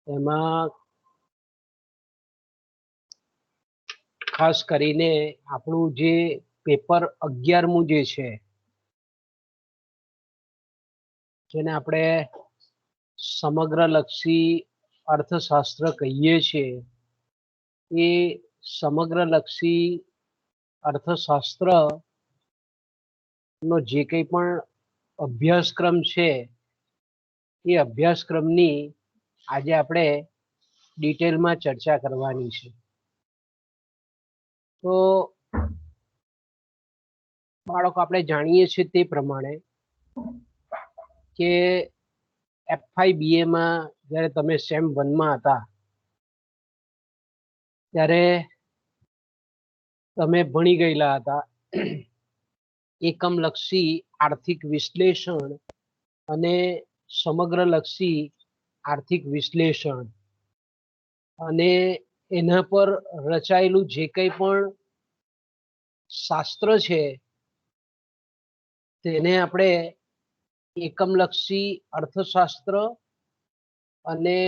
એમાં ખાસ કરીને આપણું જે પેપર 11મું જે છે, જેને આપણે સમગ્રલક્ષી અર્થશાસ્ત્ર કહીએ છીએ, એ સમગ્રલક્ષી અર્થશાસ્ત્ર નો જે કંઈ પણ અભ્યાસક્રમ છે, એ અભ્યાસક્રમની આજે આપણે ડિટેલમાં ચર્ચા કરવાની છે. તો બાળકો, આપણે જાણીએ છીએ તે પ્રમાણે કે FIBAમાં જ્યારે તમે સેમ 1માં હતા ત્યારે તમે ભણી ગયેલા હતા એકમલક્ષી આર્થિક વિશ્લેષણ અને સમગ્રલક્ષી આર્થિક વિશ્લેષણ, અને એના પર રચાયેલું જે કંઈ પણ શાસ્ત્ર છે તેને આપણે એકમલક્ષી અર્થશાસ્ત્ર અને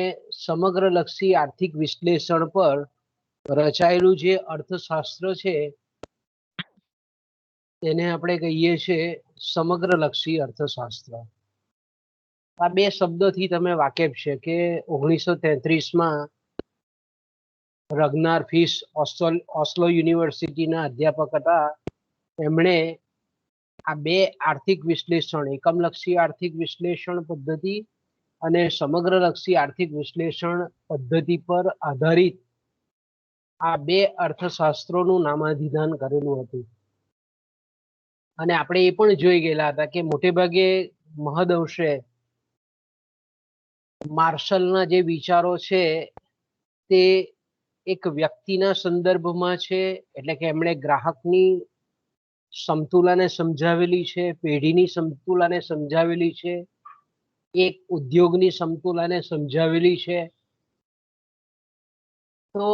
સમગ્રલક્ષી આર્થિક વિશ્લેષણ પર રચાયેલું જે અર્થશાસ્ત્ર છે તેને આપણે કહીએ છીએ સમગ્રલક્ષી અર્થશાસ્ત્ર. આ બે શબ્દોથી તમે વાકેફ છે કે 1933માં રગ્નાર ફિશ ઓસ્લો યુનિવર્સિટીના અધ્યાપક હતા. એમણે આ બે આર્થિક વિશ્લેષણ, એકમલક્ષી આર્થિક વિશ્લેષણ પદ્ધતિ અને સમગ્રલક્ષી આર્થિક વિશ્લેષણ પદ્ધતિ પર આધારિત આ બે અર્થશાસ્ત્રોનું નામાભિધાન કરેલું હતું. અને આપણે એ પણ જોઈ ગયેલા હતા કે મોટે ભાગે મહદઅંશે માર્શલના જે વિચારો છે તે એક વ્યક્તિના સંદર્ભમાં છે, એટલે કે એમણે ગ્રાહકની સમતુલાને સમજાવેલી છે, પેઢીની સમતુલાને સમજાવેલી છે, એક ઉદ્યોગની સમતુલાને સમજાવેલી છે. તો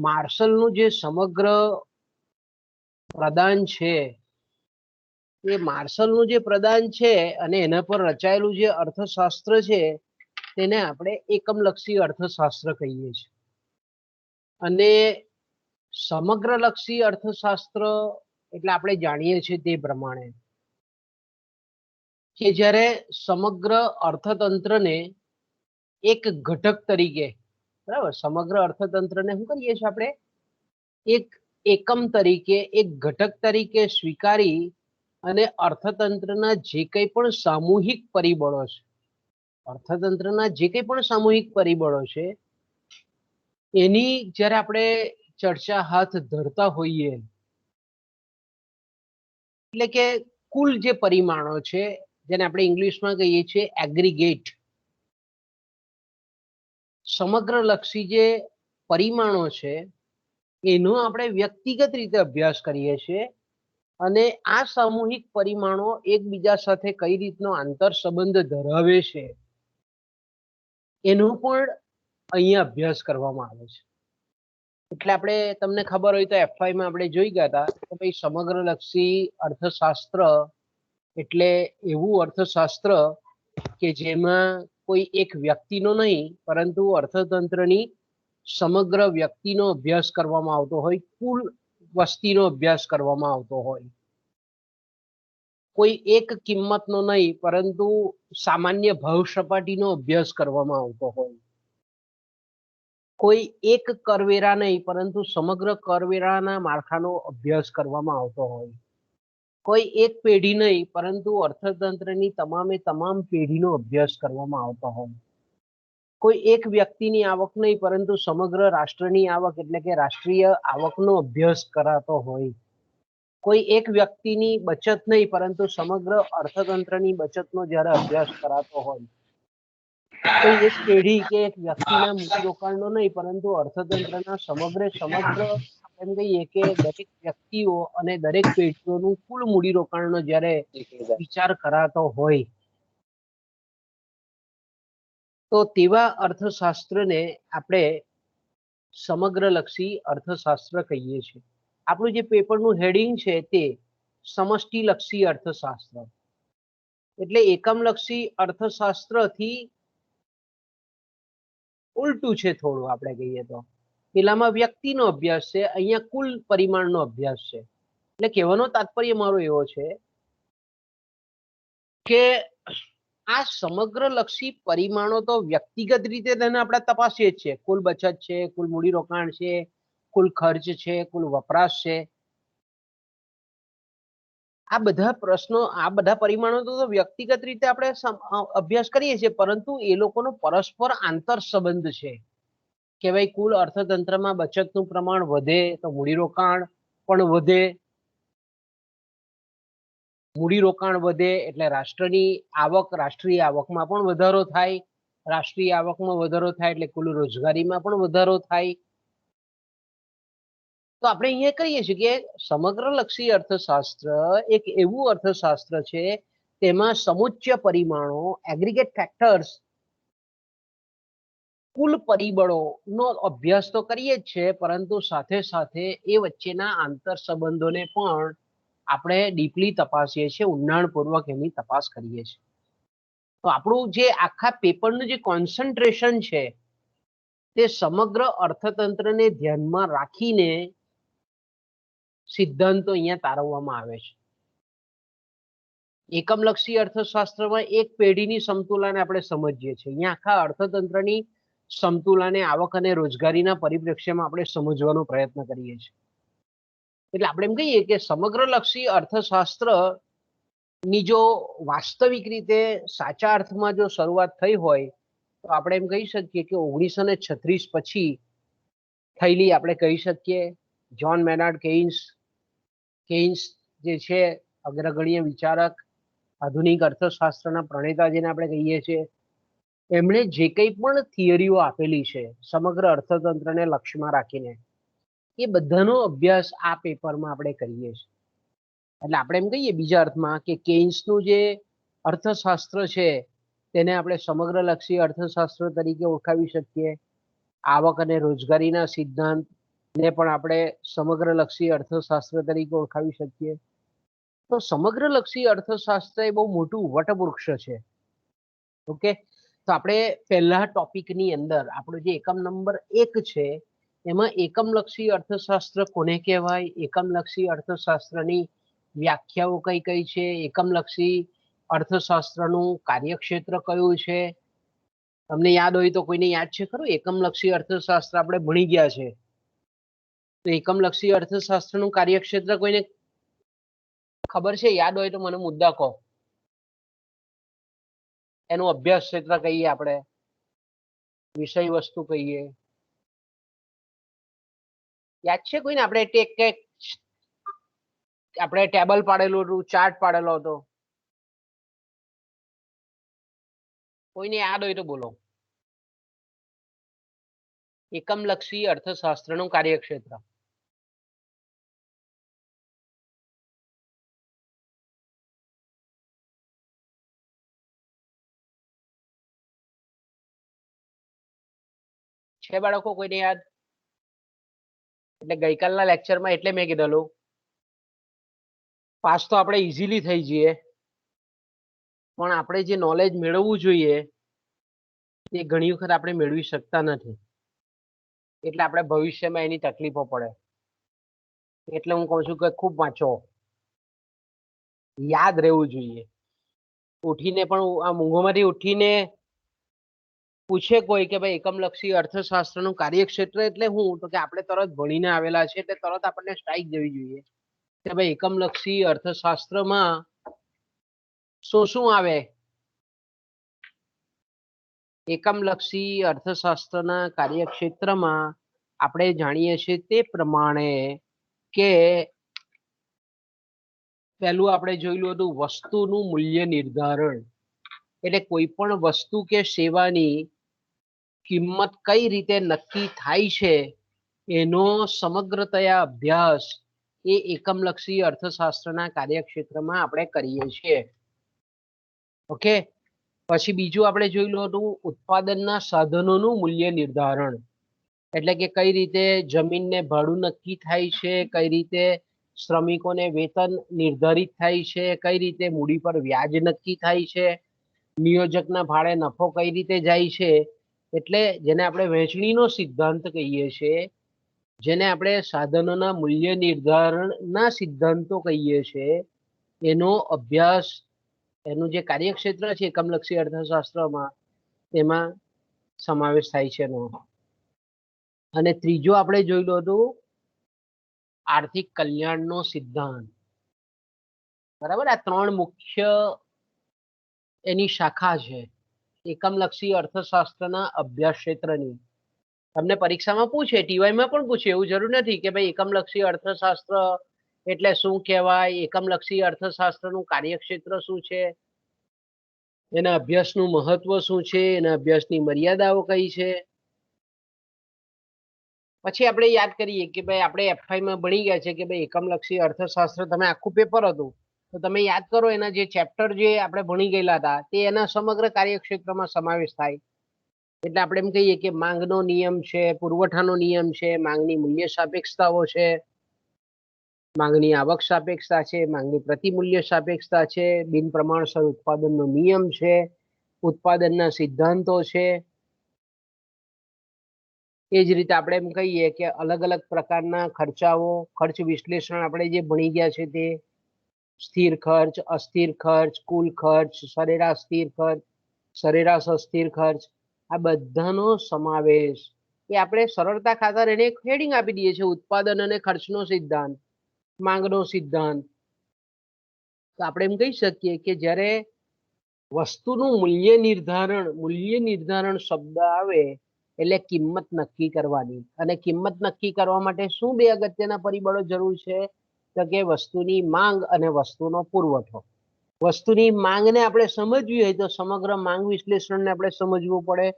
માર્શલનું જે સમગ્ર પ્રદાન છે, એ માર્શલનું જે પ્રદાન છે અને એના પર રચાયેલું જે અર્થશાસ્ત્ર છે તેને આપણે એકમલક્ષી અર્થશાસ્ત્ર કહીએ છીએ. અને સમગ્રલક્ષી અર્થશાસ્ત્ર એટલે આપણે જાણીએ છીએ તે પ્રમાણે કે જ્યારે સમગ્ર અર્થતંત્રને એક ઘટક તરીકે, બરાબર, સમગ્ર અર્થતંત્રને શું કરીએ છીએ આપણે એક એકમ તરીકે, એક ઘટક તરીકે સ્વીકારી અને અર્થતંત્રના જે કંઈ પણ સામૂહિક પરિબળો છે, અર્થતંત્રના જે કંઈ પણ સામૂહિક પરિબળો છે એની જ્યારે આપણે ચર્ચા હાથ ધરતા હોઈએ, એટલે કે કુલ જે પરિમાણો છે જેને આપણે ઇંગ્લિશમાં કહીએ છીએ એગ્રીગેટ, સમગ્રલક્ષી જે પરિમાણો છે એનો આપણે વ્યક્તિગત રીતે અભ્યાસ કરીએ છીએ. અને આ સામૂહિક પરિમાણો એકબીજા સાથે કઈ રીતનો આંતર સંબંધ ધરાવે છે એનો પણ અહીંયા અભ્યાસ કરવામાં આવે છે. એટલે આપણે, તમને ખબર હોય તો FIમાં આપણે જોઈ ગયા હતા કે ભાઈ સમગ્રલક્ષી અર્થશાસ્ત્ર એટલે એવું અર્થશાસ્ત્ર કે જેમાં કોઈ એક વ્યક્તિનો નહીં પરંતુ અર્થતંત્રની સમગ્ર વ્યક્તિનો અભ્યાસ કરવામાં આવતો હોય, કુલ વસ્તીનો અભ્યાસ કરવામાં આવતો હોય, કોઈ એક કિંમતનો નહીં પરંતુ સામાન્ય ભાવ સપાટીનો અભ્યાસ કરવામાં આવતો હોય, કોઈ એક કરવેરા નહીં પરંતુ સમગ્ર કરવેરાના માળખાનો અભ્યાસ કરવામાં આવતો હોય, કોઈ એક પેઢી નહીં પરંતુ અર્થતંત્રની તમામે તમામ પેઢીનો અભ્યાસ કરવામાં આવતો હોય, કોઈ એક વ્યક્તિની આવક નહીં પરંતુ સમગ્ર રાષ્ટ્રની આવક એટલે કે રાષ્ટ્રીય આવકનો અભ્યાસ કરાતો હોય, કોઈ એક વ્યક્તિની બચત નહીં પરંતુ સમગ્ર અર્થતંત્રની બચતનો જ્યારે અભ્યાસ કરાતો હોય, કોઈ એક પેઢી કે એક વ્યક્તિના મૂડીરોકાણનો નહીં પરંતુ અર્થતંત્રના સમગ્ર એમ કહીએ કે દરેક વ્યક્તિઓ અને દરેક પેઢીઓનું કુલ મૂડીરોકાણનો જ્યારે વિચાર કરાતો હોય તો તેવા અર્થશાસ્ત્રને આપણે સમગ્રલક્ષી અર્થશાસ્ત્ર કહીએ છીએ. આપણું જે પેપરનું હેડિંગ છે તે સમષ્ટિલક્ષી અર્થશાસ્ત્ર, એટલે એકમલક્ષી અર્થશાસ્ત્રથી ઉલટું છે થોડું, આપણે કહીએ તો પેલામાં વ્યક્તિનો અભ્યાસ છે, અહીંયા કુલ પરિમાણનો અભ્યાસ છે. એટલે કહેવાનો તાત્પર્ય મારો એવો છે કે આ સમગ્ર લક્ષી પરિમાણો તો વ્યક્તિગત રીતે તેને આપણે તપાસીએ જ છે. કુલ બચત છે, કુલ મૂડીરોકાણ છે, કુલ ખર્ચ છે, કુલ વપરાશ છે. આ બધા પ્રશ્નો, આ બધા પરિમાણો તો વ્યક્તિગત રીતે આપણે અભ્યાસ કરીએ છીએ, પરંતુ એ લોકોનો પરસ્પર આંતર સંબંધ છે કે ભાઈ કુલ અર્થતંત્રમાં બચતનું પ્રમાણ વધે તો મૂડીરોકાણ પણ વધે, મૂડીરોકાણ વધે એટલે રાષ્ટ્રની આવક, રાષ્ટ્રીય આવકમાં પણ વધારો થાય, રાષ્ટ્રીય આવકમાં વધારો થાય એટલે કુલ રોજગારીમાં પણ વધારો થાય. તો આપણે અહીંયા કહીએ છીએ કે સમગ્ર લક્ષી અર્થશાસ્ત્ર એક એવું અર્થશાસ્ત્ર છે તેમાં સમુચ્ય પરિમાણો, એગ્રીગેટ ફેક્ટર્સ, કુલ પરિબળોનો અભ્યાસ તો કરીએ જ છે, પરંતુ સાથે સાથે એ વચ્ચેના આંતર સંબંધોને પણ આપણે ડીપલી તપાસીએ છીએ, ઊંડાણપૂર્વક એની તપાસ કરીએ છીએ. તો આપણું જે આખા પેપરનું જે કોન્સન્ટ્રેશન છે તે સમગ્ર અર્થતંત્રને ધ્યાનમાં રાખીને સિદ્ધાંતો અહીંયા તારવવામાં આવે છે. એકમલક્ષી અર્થશાસ્ત્રમાં એક પેઢીની સમતુલાને આપણે સમજીએ છીએ. અહીંયા આખા અર્થતંત્રની સમતુલાને આવક અને રોજગારીના પરિપ્રેક્ષ્યમાં આપણે સમજવાનો પ્રયત્ન કરીએ છીએ. એટલે આપણે એમ કહીએ કે સમગ્ર લક્ષી અર્થશાસ્ત્ર ની જો વાસ્તવિક રીતે સાચા અર્થમાં જો શરૂઆત થઈ હોય તો આપણે એમ કહી શકીએ કે 1936 પછી થયેલી, આપણે કહી શકીએ જ્હોન મેનાર્ડ કેઇન્સ જે છે અગ્રગણ્ય વિચારક, આધુનિક અર્થશાસ્ત્રના પ્રણેતા જેને આપણે કહીએ છીએ, એમણે જે કંઈ પણ થિયરીઓ આપેલી છે સમગ્ર અર્થતંત્રને લક્ષ્યમાં રાખીને, એ બધાનો અભ્યાસ આ પેપરમાં આપણે કરીએ છીએ. એટલે આપણે એમ કહીએ બીજા અર્થમાં કે કેઇન્સનું જે અર્થશાસ્ત્ર છે તેને આપણે સમગ્ર લક્ષી અર્થશાસ્ત્ર તરીકે ઓળખાવી શકીએ. આવક અને રોજગારીના સિદ્ધાંતને પણ આપણે સમગ્ર લક્ષી અર્થશાસ્ત્ર તરીકે ઓળખાવી શકીએ. તો સમગ્ર લક્ષી અર્થશાસ્ત્ર એ બહુ મોટું વટવૃક્ષ છે. ઓકે, તો આપણે પહેલા ટોપિકની અંદર આપણો જે એકમ નંબર 1 છે એમાં એકમલક્ષી અર્થશાસ્ત્ર કોને કહેવાય, એકમલક્ષી અર્થશાસ્ત્રની વ્યાખ્યાઓ કઈ કઈ છે, એકમલક્ષી અર્થશાસ્ત્રનું કાર્યક્ષેત્ર કયું છે. તમને યાદ હોય તો કોઈને યાદ છે ખરું? એકમલક્ષી અર્થશાસ્ત્ર આપણે ભણી ગયા છે, તો એકમલક્ષી અર્થશાસ્ત્રનું કાર્યક્ષેત્ર કોઈને ખબર છે? યાદ હોય તો મને મુદ્દા કહો. એનું અભ્યાસ ક્ષેત્ર કહીએ, આપણે વિષય વસ્તુ કહીએ. યાદ છે કોઈને? આપણે ટેબલ પાડેલું હતું, ચાર્ટ પાડેલો હતો. કોઈને યાદ હોય તો બોલો. એકમલક્ષી અર્થશાસ્ત્રનું કાર્યક્ષેત્ર. છે બાળકો કોઈને યાદ? એટલે ગઈકાલના લેક્ચરમાં એટલે મેં કીધેલું પાસ તો આપણે ઇઝીલી થઈ જઈએ, પણ આપણે જે નોલેજ મેળવવું જોઈએ એ ઘણી વખત આપણે મેળવી શકતા નથી, એટલે આપણે ભવિષ્યમાં એની તકલીફો પડે. એટલે હું કહું છું કે ખૂબ વાંચો, યાદ રહેવું જોઈએ. ઉઠીને પણ આ મૂંગોમાંથી ઉઠીને પૂછે કોઈ કે ભાઈ એકમલક્ષી અર્થશાસ્ત્રનું કાર્યક્ષેત્ર એટલે શું, તો કે આપણે તરત ભણીને આવેલા છે એટલે તરત આપણને સ્ટ્રાઇક જવી જોઈએ કે ભાઈ એકમલક્ષી અર્થશાસ્ત્રમાં શું શું આવે. એકમલક્ષી અર્થશાસ્ત્રના કાર્યક્ષેત્રમાં આપણે જાણીએ છીએ તે પ્રમાણે કે પહેલું આપણે જોયેલું હતું વસ્તુનું મૂલ્ય નિર્ધારણ. એટલે કોઈ પણ વસ્તુ કે સેવાની કિંમત કઈ રીતે નક્કી થાય છે એનો સમગ્રતયા અભ્યાસ એ એકમલક્ષી અર્થશાસ્ત્રના કાર્યક્ષેત્રમાં આપણે કરીએ છીએ. ઓકે, પછી બીજું આપણે જોયેલું હતું ઉત્પાદનના સાધનોનું મૂલ્ય નિર્ધારણ. એટલે કે કઈ રીતે જમીનને ભાડું નક્કી થાય છે, કઈ રીતે શ્રમિકોને વેતન નિર્ધારિત થાય છે, કઈ રીતે મૂડી પર વ્યાજ નક્કી થાય છે, નિયોજકના ભાડે નફો કઈ રીતે જાય છે, એટલે જેને આપણે વહેંચણીનો સિદ્ધાંત કહીએ છીએ, જેને આપણે સાધનોના મૂલ્ય નિર્ધારણના સિદ્ધાંતો કહીએ છીએ, એનો અભ્યાસ, એનું જે કાર્યક્ષેત્ર છે એકમલક્ષી અર્થશાસ્ત્રમાં, તેમાં સમાવેશ થાય છે એનો. અને ત્રીજો આપણે જોયેલું હતું આર્થિક કલ્યાણનો સિદ્ધાંત. બરાબર, આ ત્રણ મુખ્ય એની શાખા છે એકમલક્ષી અર્થશાસ્ત્રના અભ્યાસ ક્ષેત્રની. તમને પરીક્ષામાં પૂછે, ટીવાયમાં પણ પૂછે, એવું જરૂર નથી કે ભાઈ એકમલક્ષી અર્થશાસ્ત્ર એટલે શું કહેવાય, એકમલક્ષી અર્થશાસ્ત્રનું કાર્યક્ષેત્ર શું છે, એના અભ્યાસનું મહત્વ શું છે, એના અભ્યાસની મર્યાદાઓ કઈ છે. પછી આપણે યાદ કરીએ કે ભાઈ આપણે એફઆઈમાં ભણી ગયા છે કે ભાઈ એકમલક્ષી અર્થશાસ્ત્ર, તમે આખું પેપર હતું તો તમે યાદ કરો એના જે ચેપ્ટર જે આપણે ભણી ગયેલા હતા તે એના સમગ્ર કાર્યક્ષેત્રમાં સમાવેશ થાય. એટલે આપણે એમ કહીએ કે માંગનો નિયમ છે, પુરવઠાનો નિયમ છે, માંગની મૂલ્ય સાપેક્ષતાઓ છે, માંગની આવક સાપેક્ષતા છે, માંગની પ્રતિમૂલ્ય સાપેક્ષતા છે, બિન પ્રમાણસર ઉત્પાદનનો નિયમ છે, ઉત્પાદનના સિદ્ધાંતો છે. એ જ રીતે આપણે એમ કહીએ કે અલગ અલગ પ્રકારના ખર્ચાઓ, ખર્ચ વિશ્લેષણ આપણે જે ભણી ગયા છે તે, સ્થિર ખર્ચ, અસ્થિર ખર્ચ, કુલ ખર્ચ, સરેરાશ સ્થિર ખર્ચ, સરેરાશ અસ્થિર ખર્ચ, આ બધાનો સમાવેશ એ આપણે સરળતા ખાતર એને એક હેડિંગ આપી દઈએ છીએ, ઉત્પાદન અને ખર્ચનો સિદ્ધાંત, માંગનો સિદ્ધાંત. તો આપણે એમ કહી શકીએ કે જ્યારે વસ્તુનું મૂલ્ય નિર્ધારણ શબ્દ આવે એટલે કિંમત નક્કી કરવાની. અને કિંમત નક્કી કરવા માટે શું બે અગત્યના પરિબળો જરૂર છે? તો કે વસ્તુની માંગ અને વસ્તુનો પુરવઠો. વસ્તુની માંગને આપણે સમજવી હોય તો સમગ્ર માંગ વિશ્લેષણને આપણે સમજવું પડે.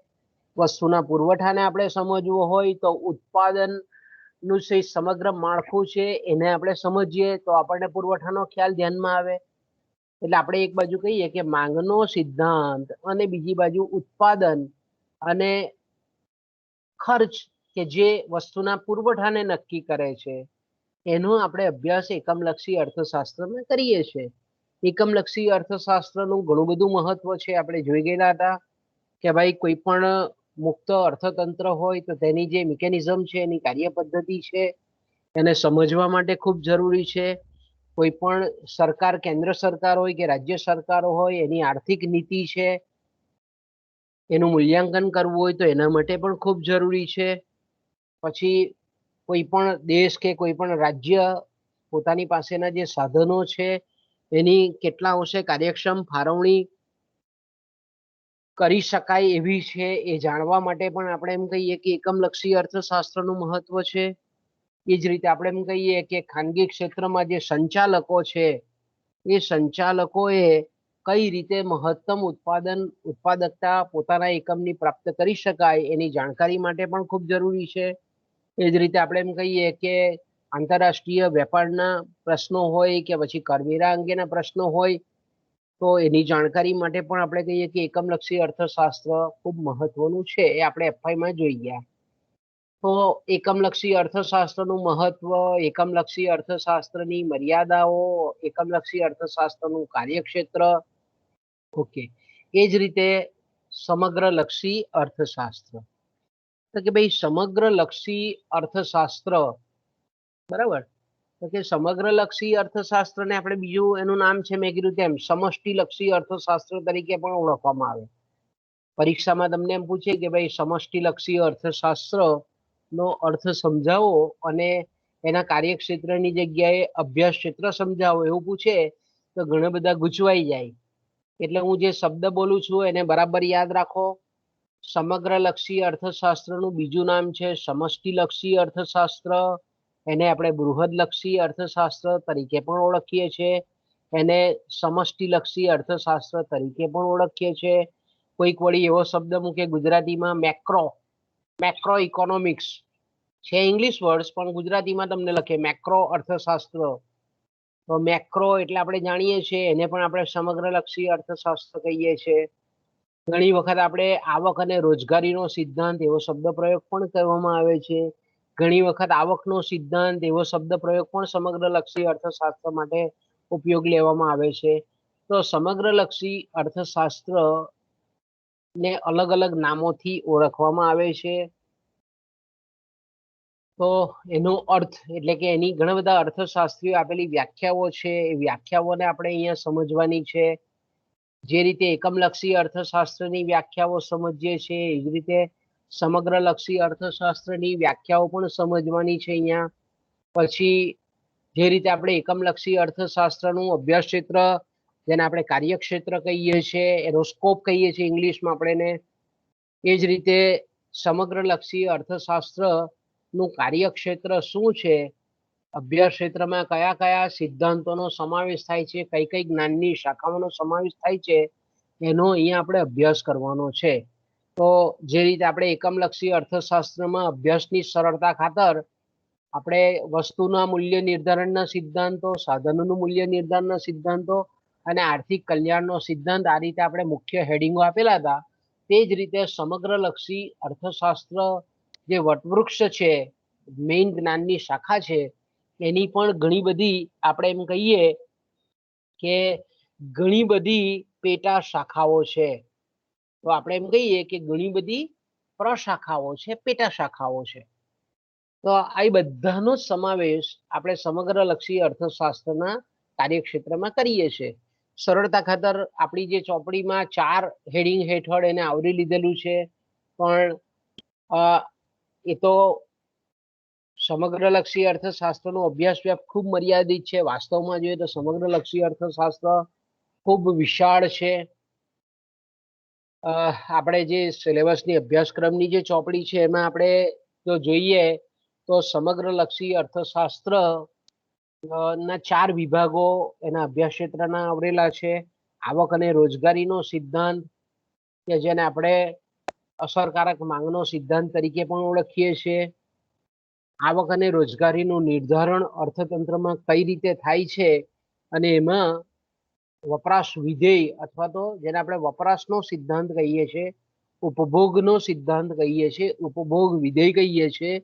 વસ્તુના પુરવઠાને આપણે સમજવો હોય તો ઉત્પાદન નું જે સમગ્ર માળખું છે એને આપણે સમજીએ તો આપણને પુરવઠાનો ખ્યાલ ધ્યાનમાં આવે. એટલે આપણે એક બાજુ કહીએ કે માંગનો સિદ્ધાંત અને બીજી બાજુ ઉત્પાદન અને ખર્ચ કે જે વસ્તુના પુરવઠાને નક્કી કરે છે, એનો આપણે અભ્યાસ એકમલક્ષી અર્થશાસ્ત્રમાં કરીએ છીએ. એકમલક્ષી અર્થશાસ્ત્રનું ઘણું બધું મહત્વ છે. આપણે જોઈ ગયેલા હતા કે ભાઈ કોઈ પણ મુક્ત અર્થતંત્ર હોય તો તેની જે મિકેનિઝમ છે, એની કાર્ય પદ્ધતિ છે, એને સમજવા માટે ખૂબ જરૂરી છે. કોઈ પણ સરકાર, કેન્દ્ર સરકાર હોય કે રાજ્ય સરકારો હોય, એની આર્થિક નીતિ છે, એનું મૂલ્યાંકન કરવું હોય તો એના માટે પણ ખૂબ જરૂરી છે. પછી કોઈ પણ દેશ કે કોઈ પણ રાજ્ય પોતાની પાસેના જે સાધનો છે એની કેટલા અંશે કાર્યક્ષમ ફાળવણી કરી શકાય એવી છે એ જાણવા માટે પણ આપણે એમ કહીએ કે એકમલક્ષી અર્થશાસ્ત્રનું મહત્વ છે. એ જ રીતે આપણે એમ કહીએ કે ખાનગી ક્ષેત્રમાં જે સંચાલકો છે એ સંચાલકોએ કઈ રીતે મહત્તમ ઉત્પાદકતા પોતાના એકમની પ્રાપ્ત કરી શકાય એની જાણકારી માટે પણ ખૂબ જરૂરી છે. એ જ રીતે આપણે એમ કહીએ કે આંતરરાષ્ટ્રીય વેપારના પ્રશ્નો હોય કે પછી કરવેરા અંગેના પ્રશ્નો હોય તો એની જાણકારી માટે પણ આપણે કહીએ કે એકમલક્ષી અર્થશાસ્ત્ર ખૂબ મહત્વનું છે. એ આપણે એફઆઈમાં જોઈ ગયા. તો એકમલક્ષી અર્થશાસ્ત્રનું મહત્વ, એકમલક્ષી અર્થશાસ્ત્રની મર્યાદાઓ, એકમલક્ષી અર્થશાસ્ત્રનું કાર્યક્ષેત્ર. ઓકે, એ જ રીતે સમગ્રલક્ષી અર્થશાસ્ત્ર. તો કે ભાઈ સમગ્રલક્ષી અર્થશાસ્ત્ર, બરાબર, તો કે સમગ્રલક્ષી અર્થશાસ્ત્રને આપણે બીજું એનું નામ છે મેં કીધું તેમ સમષ્ટિલક્ષી અર્થશાસ્ત્ર તરીકે પણ ઓળખવામાં આવે. પરીક્ષામાં તમને એમ પૂછે કે ભાઈ સમષ્ટિલક્ષી અર્થશાસ્ત્ર નો અર્થ સમજાવો અને એના કાર્યક્ષેત્રની જગ્યાએ અભ્યાસ ક્ષેત્ર સમજાવો એવું પૂછે તો ઘણા બધા ગૂંચવાઈ જાય. એટલે હું જે શબ્દ બોલું છું એને બરાબર યાદ રાખો. સમગ્રલક્ષી અર્થશાસ્ત્રનું બીજું નામ છે સમષ્ટિલક્ષી અર્થશાસ્ત્ર. એને આપણે બૃહદલક્ષી અર્થશાસ્ત્ર તરીકે પણ ઓળખીએ છીએ. એને સમષ્ટિલક્ષી અર્થશાસ્ત્ર તરીકે પણ ઓળખીએ છીએ. કોઈક વળી એવો શબ્દ મૂકે ગુજરાતીમાં મેક્રો ઇકોનોમિક્સ છે, ઇંગ્લિશ વર્ડ પણ ગુજરાતીમાં તમને લખે મેક્રો અર્થશાસ્ત્ર. તો મેક્રો એટલે આપણે જાણીએ છીએ એને પણ આપણે સમગ્રલક્ષી અર્થશાસ્ત્ર કહીએ છીએ. ઘણી વખત આપણે આવક અને રોજગારીનો સિદ્ધાંત એવો શબ્દ પ્રયોગ પણ કરવામાં આવે છે. ઘણી વખત આવકનો સિદ્ધાંત એવો શબ્દ પ્રયોગ પણ સમગ્રલક્ષી અર્થશાસ્ત્ર માટે ઉપયોગ લેવામાં આવે છે. તો સમગ્રલક્ષી અર્થશાસ્ત્ર ને અલગ અલગ નામોથી ઓળખવામાં આવે છે. તો એનો અર્થ એટલે કે એની ઘણા બધા અર્થશાસ્ત્રીઓ આપેલી વ્યાખ્યાઓ છે, એ વ્યાખ્યાઓને આપણે અહીંયા સમજવાની છે. જે રીતે એકમલક્ષી અર્થશાસ્ત્રની વ્યાખ્યાઓ સમજીએ છીએ એ જ રીતે સમગ્રલક્ષી અર્થશાસ્ત્રની વ્યાખ્યાઓ પણ સમજવાની છે અહીંયા. પછી જે રીતે આપણે એકમલક્ષી અર્થશાસ્ત્રનું અભ્યાસ ક્ષેત્ર, જેને આપણે કાર્યક્ષેત્ર કહીએ છીએ, એનો સ્કોપ કહીએ છીએ ઇંગ્લિશમાં આપણે એને, એ જ રીતે સમગ્રલક્ષી અર્થશાસ્ત્ર નું કાર્યક્ષેત્ર શું છે, અભ્યાસ ક્ષેત્રમાં કયા કયા સિદ્ધાંતોનો સમાવેશ થાય છે, કઈ કઈ જ્ઞાનની શાખાઓનો સમાવેશ થાય છે, એનો અહીંયા આપણે અભ્યાસ કરવાનો છે. તો જે રીતે આપણે એકમલક્ષી અર્થશાસ્ત્રમાં અભ્યાસની સરળતા ખાતર આપણે વસ્તુના મૂલ્ય નિર્ધારણના સિદ્ધાંતો, સાધનોનું મૂલ્ય નિર્ધારણના સિદ્ધાંતો અને આર્થિક કલ્યાણનો સિદ્ધાંત, આ રીતે આપણે મુખ્ય હેડિંગો આપેલા હતા. તે જ રીતે સમગ્રલક્ષી અર્થશાસ્ત્ર જે વટવૃક્ષ છે, મેઇન જ્ઞાનની શાખા છે, એની પણ ઘણી બધી આપણે એમ કહીએ કે ઘણી બધી પેટા શાખાઓ છે. તો આપણે એમ કહીએ કે ઘણી બધી પ્રશાખાઓ છે, પેટા શાખાઓ છે. તો આ બધાનો સમાવેશ આપણે સમગ્રલક્ષી અર્થશાસ્ત્રના કાર્યક્ષેત્રમાં કરીએ છીએ. સરળતા ખાતર આપણી જે ચોપડીમાં 4 હેડિંગ હેઠળ એને આવરી લીધેલું છે, પણ એ તો સમગ્રલક્ષી અર્થશાસ્ત્રનો અભ્યાસ વ્યાપ ખૂબ મર્યાદિત છે. વાસ્તવમાં જોઈએ તો સમગ્રલક્ષી અર્થશાસ્ત્ર ખૂબ વિશાળ છે. આપણે જે સિલેબસની અભ્યાસક્રમની જે ચોપડી છે એમાં આપણે જો જોઈએ તો સમગ્રલક્ષી અર્થશાસ્ત્ર ના 4 વિભાગો એના અભ્યાસ ક્ષેત્રના આવરેલા છે. આવક અને રોજગારીનો સિદ્ધાંત, કે જેને આપણે અસરકારક માંગનો સિદ્ધાંત તરીકે પણ ઓળખીએ છીએ. આવક અને રોજગારીનું નિર્ધારણ અર્થતંત્રમાં કઈ રીતે થાય છે અને એમાં વપરાશ વિધેય અથવા તો જેને આપણે વપરાશનો સિદ્ધાંત કહીએ છીએ, ઉપભોગનો સિદ્ધાંત કહીએ છીએ, ઉપભોગ વિધેય કહીએ છીએ,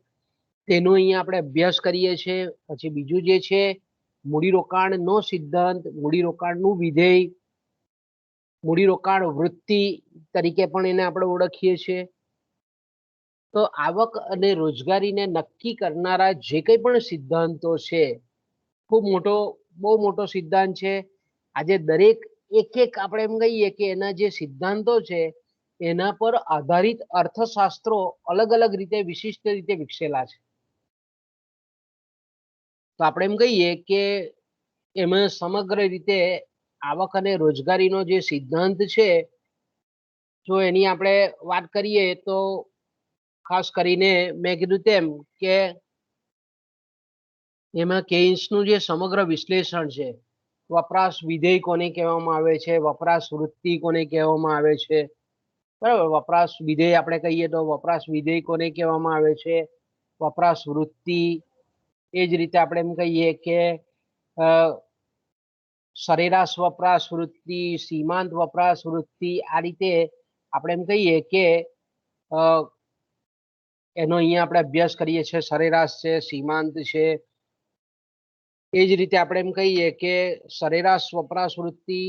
તેનો અહીંયા આપણે અભ્યાસ કરીએ છીએ. પછી બીજું જે છે મૂડીરોકાણનો સિદ્ધાંત, મૂડીરોકાણનું વિધેય, મૂડીરોકાણ વૃત્તિ તરીકે પણ એને આપણે ઓળખીએ છીએ. તો આવક અને રોજગારીને નક્કી કરનારા જે કંઈ પણ સિદ્ધાંતો છે, ખૂબ બહુ મોટો સિદ્ધાંત છે. આજે દરેક એક આપણે એમ કહીએ કે એના જે સિદ્ધાંતો છે એના પર આધારિત અર્થશાસ્ત્રો અલગ અલગ રીતે વિશિષ્ટ રીતે વિકસેલા છે. તો આપણે એમ કહીએ કે એમાં સમગ્ર રીતે આવક અને રોજગારીનો જે સિદ્ધાંત છે, જો એની આપણે વાત કરીએ તો ખાસ કરીને મેં કીધું તેમ કે એમાં કેઇન્સનું જે સમગ્ર વિશ્લેષણ છે, વપરાશ વિધેય કોને કહેવામાં આવે છે, વપરાશ વૃત્તિ કોને કહેવામાં આવે છે, બરાબર. વપરાશ વિધેય આપણે કહીએ તો વપરાશ વિધેય કોને કહેવામાં આવે છે, વપરાશ વૃત્તિ, એ જ રીતે આપણે એમ કહીએ કે સરેરાશ વપરાશ વૃત્તિ, સીમાંત વપરાશ વૃત્તિ, આ રીતે આપણે એમ કહીએ કે એનો અહીંયા આપણે અભ્યાસ કરીએ છીએ. સરેરાશ છે, સીમાંત છે. એ જ રીતે આપણે એમ કહીએ કે સરેરાશ વપરાશ વૃત્તિ,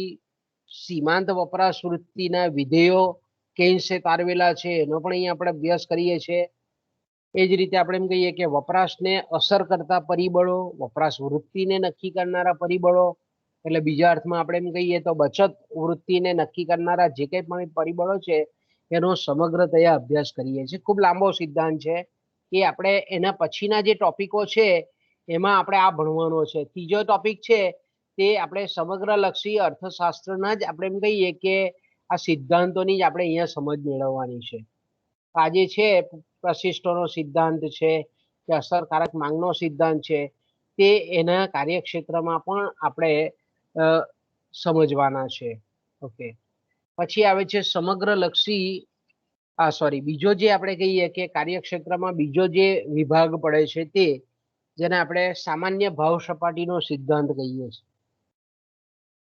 સીમાંત વપરાશ વૃત્તિના વિધેયો કેન્સે તારવેલા છે, એનો પણ અહીંયા આપણે અભ્યાસ કરીએ છીએ. એ જ રીતે આપણે એમ કહીએ કે વપરાશને અસર કરતા પરિબળો, વપરાશ વૃત્તિને નક્કી કરનારા પરિબળો, એટલે બીજા અર્થમાં આપણે એમ કહીએ તો બચત વૃત્તિને નક્કી કરનારા જે કંઈ પણ પરિબળો છે એનો સમગ્રતયા અભ્યાસ કરીએ છીએ. ખૂબ લાંબો સિદ્ધાંત છે કે આપણે એના પછીના જે ટોપિકો છે એમાં આપણે આ ભણવાનો છે. ત્રીજો ટોપિક છે તે આપણે સમગ્રલક્ષી અર્થશાસ્ત્રના જ આપણે એમ કહીએ કે આ સિદ્ધાંતોની જ આપણે અહીંયા સમજ મેળવવાની છે. આજે છે પ્રશિષ્ટોનો સિદ્ધાંત છે કે અસરકારક માંગનો સિદ્ધાંત છે, તે એના કાર્યક્ષેત્રમાં પણ આપણે સમજવાના છે. ઓકે. પછી આવે છે સમગ્રલક્ષી બીજો જે આપણે કહીએ કે કાર્યક્ષેત્રમાં બીજો જે વિભાગ પડે છે તે, જેને આપણે સામાન્ય ભાવ સપાટીનો સિદ્ધાંત કહીએ છીએ.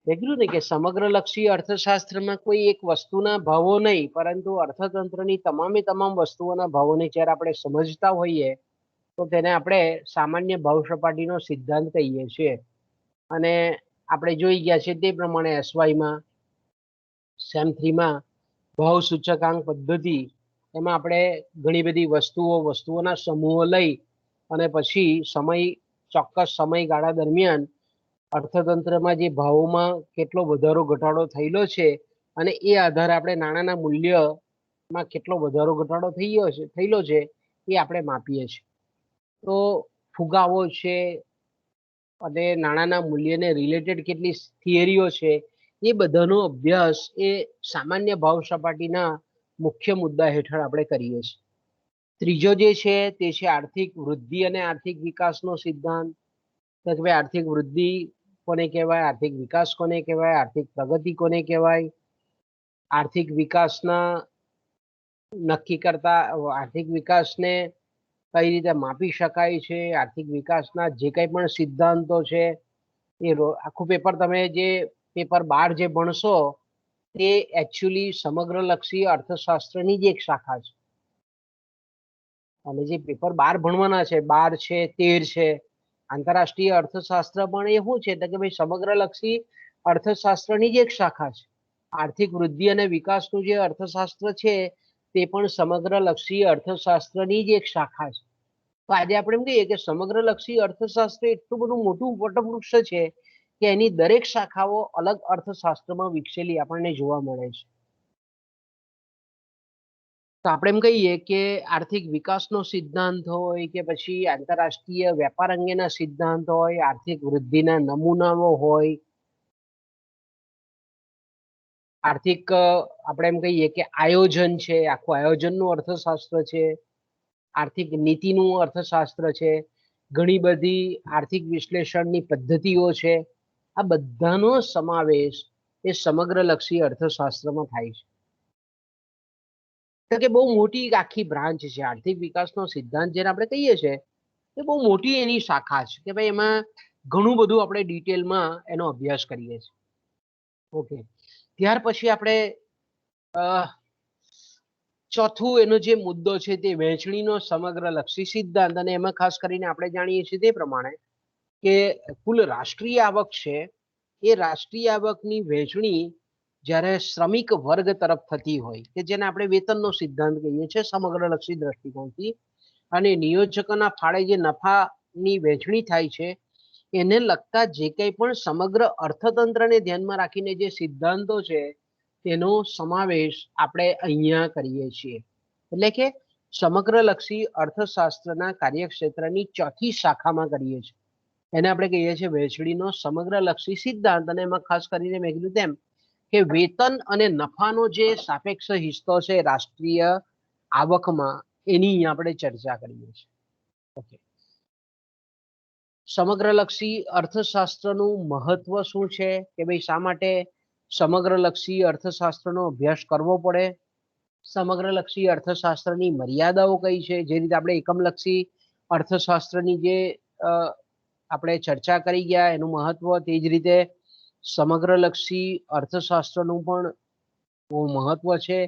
દેખ્યું ને કે સમગ્રલક્ષી અર્થશાસ્ત્રમાં કોઈ એક વસ્તુના ભાવો નહીં, પરંતુ અર્થતંત્રની તમામ વસ્તુઓના ભાવોને જ્યારે આપણે સમજતા હોઈએ તો તેને આપણે સામાન્ય ભાવ સપાટીનો સિદ્ધાંત કહીએ છીએ. અને આપણે જોઈ ગયા છે તે પ્રમાણે SYમાં સેમ 3માં ભાવ સૂચકાંક પદ્ધતિ, એમાં આપણે ઘણી બધી વસ્તુઓના સમૂહો લઈ અને પછી ચોક્કસ સમયગાળા દરમિયાન અર્થતંત્રમાં જે ભાવોમાં કેટલો વધારો ઘટાડો થયેલો છે અને એ આધારે આપણે નાણાંના મૂલ્યમાં કેટલો વધારો ઘટાડો થયેલો છે એ આપણે માપીએ છીએ. તો ફુગાવો છે અને નાણાંના મૂલ્યને રિલેટેડ કેટલી થિયરીઓ છે, એ બધાનો અભ્યાસ એ સામાન્ય ભાવ સપાટીના મુખ્ય મુદ્દા હેઠળ આપણે કરીએ છીએ. ત્રીજો જે છે તે છે આર્થિક વૃદ્ધિ અને આર્થિક વિકાસનો સિદ્ધાંત. કે ભાઈ આર્થિક વૃદ્ધિ કોને કહેવાય, આર્થિક વિકાસ કોને કહેવાય, આર્થિક પ્રગતિ કોને કહેવાય, આર્થિક વિકાસના નક્કી કરતા આર્થિક વિકાસને કઈ રીતે માપી શકાય છે, આર્થિક વિકાસના જે કંઈ પણ સિદ્ધાંતો છે એ આખું પેપર તમે જે પેપર 12 જે ભણશો તે એકચ્યુઅલી સમગ્રલક્ષી અર્થશાસ્ત્રની જ એક શાખા છે. અને જે પેપર 12 ભણવાના છે, 12 છે, 13 છે, આંતરરાષ્ટ્રીય અર્થશાસ્ત્ર પણ એ શું છે કે ભાઈ સમગ્રલક્ષી અર્થશાસ્ત્રની જ એક શાખા છે. આર્થિક વૃદ્ધિ અને વિકાસનું જે અર્થશાસ્ત્ર છે તે પણ સમગ્રલક્ષી અર્થશાસ્ત્રની જ એક શાખા છે. તો આજે આપણે એમ કહીએ કે સમગ્રલક્ષી અર્થશાસ્ત્ર એટલું બધું મોટું વટવૃક્ષ છે કે એની દરેક શાખાઓ અલગ અર્થશાસ્ત્રમાં વિકસેલી આપણને જોવા મળે છે. તો આપણે એમ કહીએ કે આર્થિક વિકાસનો સિદ્ધાંત હોય કે પછી આંતરરાષ્ટ્રીય વેપાર અંગેના સિદ્ધાંત હોય, આર્થિક વૃદ્ધિના નમૂનાઓ હોય, આર્થિક આપણે એમ કહીએ કે આયોજન છે, આખું આયોજનનું અર્થશાસ્ત્ર છે, આર્થિક નીતિનું અર્થશાસ્ત્ર છે, ઘણી બધી આર્થિક વિશ્લેષણની પદ્ધતિઓ છે, આ બધાનો સમાવેશ એ સમગ્રલક્ષી અર્થશાસ્ત્રમાં થાય છે. કે બહુ મોટી આખી બ્રાન્ચ છે આર્થિક વિકાસનો સિદ્ધાંત જેને આપણે કહીએ છીએ એ બહુ મોટી એની શાખા છે કે ભાઈ એમાં ઘણું બધું આપણે ડિટેલમાં એનો અભ્યાસ કરીએ છીએ. ઓકે, ત્યાર પછી આપણે ચોથું એનો જે મુદ્દો છે તે વહેંચણીનો સમગ્રલક્ષી સિદ્ધાંત. અને એમાં ખાસ કરીને આપણે જાણીએ છીએ તે પ્રમાણે કે કુલ રાષ્ટ્રીય આવક છે એ રાષ્ટ્રીય આવકની વહેંચણી જ્યારે શ્રમિક વર્ગ તરફ થતી હોય કે જેને આપણે વેતનનો સિદ્ધાંત કહીએ છીએ સમગ્રલક્ષી દ્રષ્ટિકોણથી, અને નિયોજકોના ફાળે જે નફાની વહેંચણી થાય છે એને લગતા જે કંઈ પણ સમગ્ર અર્થતંત્રને ધ્યાનમાં રાખીને જે સિદ્ધાંતો છે તેનો સમાવેશ આપણે અહીંયા કરીએ છીએ. એટલે કે સમગ્રલક્ષી અર્થશાસ્ત્રના કાર્યક્ષેત્રની ચોથી શાખામાં કરીએ છીએ. એને આપણે કહીએ છીએ વહેંચણીનો સમગ્રલક્ષી સિદ્ધાંત. અને એમાં ખાસ કરીને મેં કીધું તેમ કે વેતન અને નફાનો જે સાપેક્ષ હિસ્સો છે રાષ્ટ્રીય આવકમાં એની આપણે ચર્ચા કરીએ છીએ. ઓકે, સમગ્રલક્ષી અર્થશાસ્ત્રનું મહત્વ શું છે કે ભાઈ શા માટે સમગ્રલક્ષી અર્થશાસ્ત્રનો અભ્યાસ કરવો પડે, સમગ્રલક્ષી અર્થશાસ્ત્રની મર્યાદાઓ કઈ છે, જે રીતે આપણે એકમલક્ષી અર્થશાસ્ત્રની જે આપણે ચર્ચા કરી ગયા એનું મહત્વ, તે જ રીતે સમગ્રલક્ષી અર્થશાસ્ત્રનું પણ બહુ મહત્વ છે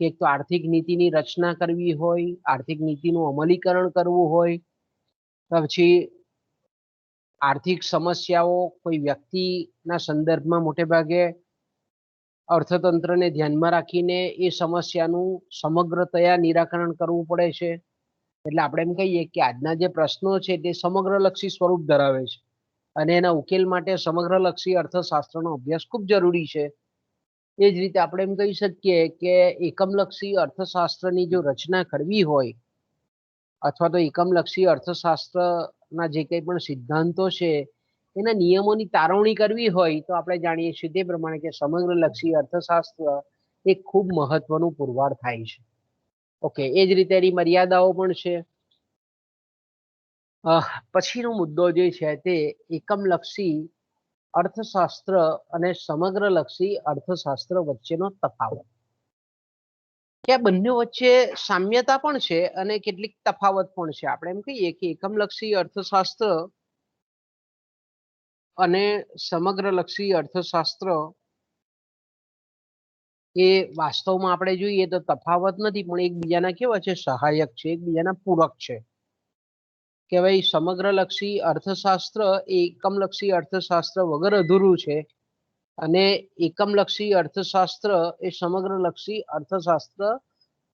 કે એક તો આર્થિક નીતિની રચના કરવી હોય, આર્થિક નીતિનું અમલીકરણ કરવું હોય, પછી આર્થિક સમસ્યાઓ કોઈ વ્યક્તિના સંદર્ભમાં મોટે ભાગે અર્થતંત્રને ધ્યાનમાં રાખીને એ સમસ્યાનું સમગ્રતયા નિરાકરણ કરવું પડે છે. એટલે આપણે એમ કહીએ કે આજના જે પ્રશ્નો છે તે સમગ્રલક્ષી સ્વરૂપ ધરાવે છે અને એના ઉકેલ માટે સમગ્રલક્ષી અર્થશાસ્ત્રનો અભ્યાસ ખૂબ જરૂરી છે. એ જ રીતે આપણે એમ કહી શકીએ કે એકમલક્ષી અર્થશાસ્ત્રની જો રચના કરવી હોય અથવા તો એકમલક્ષી અર્થશાસ્ત્રના જે કંઈ પણ સિદ્ધાંતો છે એના નિયમોની તારવણી કરવી હોય તો આપણે જાણીએ છીએ તે પ્રમાણે કે સમગ્રલક્ષી અર્થશાસ્ત્ર એ ખૂબ મહત્વનું પુરવાર થાય છે. ઓકે, એ જ રીતે એની મર્યાદાઓ પણ છે. પછીનો મુદ્દો જે છે તે એકમલક્ષી અર્થશાસ્ત્ર અને સમગ્રલક્ષી અર્થશાસ્ત્ર વચ્ચેનો તફાવત. કે આ બંને વચ્ચે સામ્યતા પણ છે અને કેટલીક તફાવત પણ છે. આપણે એમ કહીએ કે એકમલક્ષી અર્થશાસ્ત્ર અને સમગ્રલક્ષી અર્થશાસ્ત્ર એ વાસ્તવમાં આપણે જોઈએ તો તફાવત નથી પણ એકબીજાના કેવા છે, સહાયક છે, એકબીજાના પૂરક છે. કે ભાઈ સમગ્રલક્ષી અર્થશાસ્ત્ર એ એકમલક્ષી અર્થશાસ્ત્ર વગર અધૂરું છે અને એકમલક્ષી અર્થશાસ્ત્ર એ સમગ્રલક્ષી અર્થશાસ્ત્ર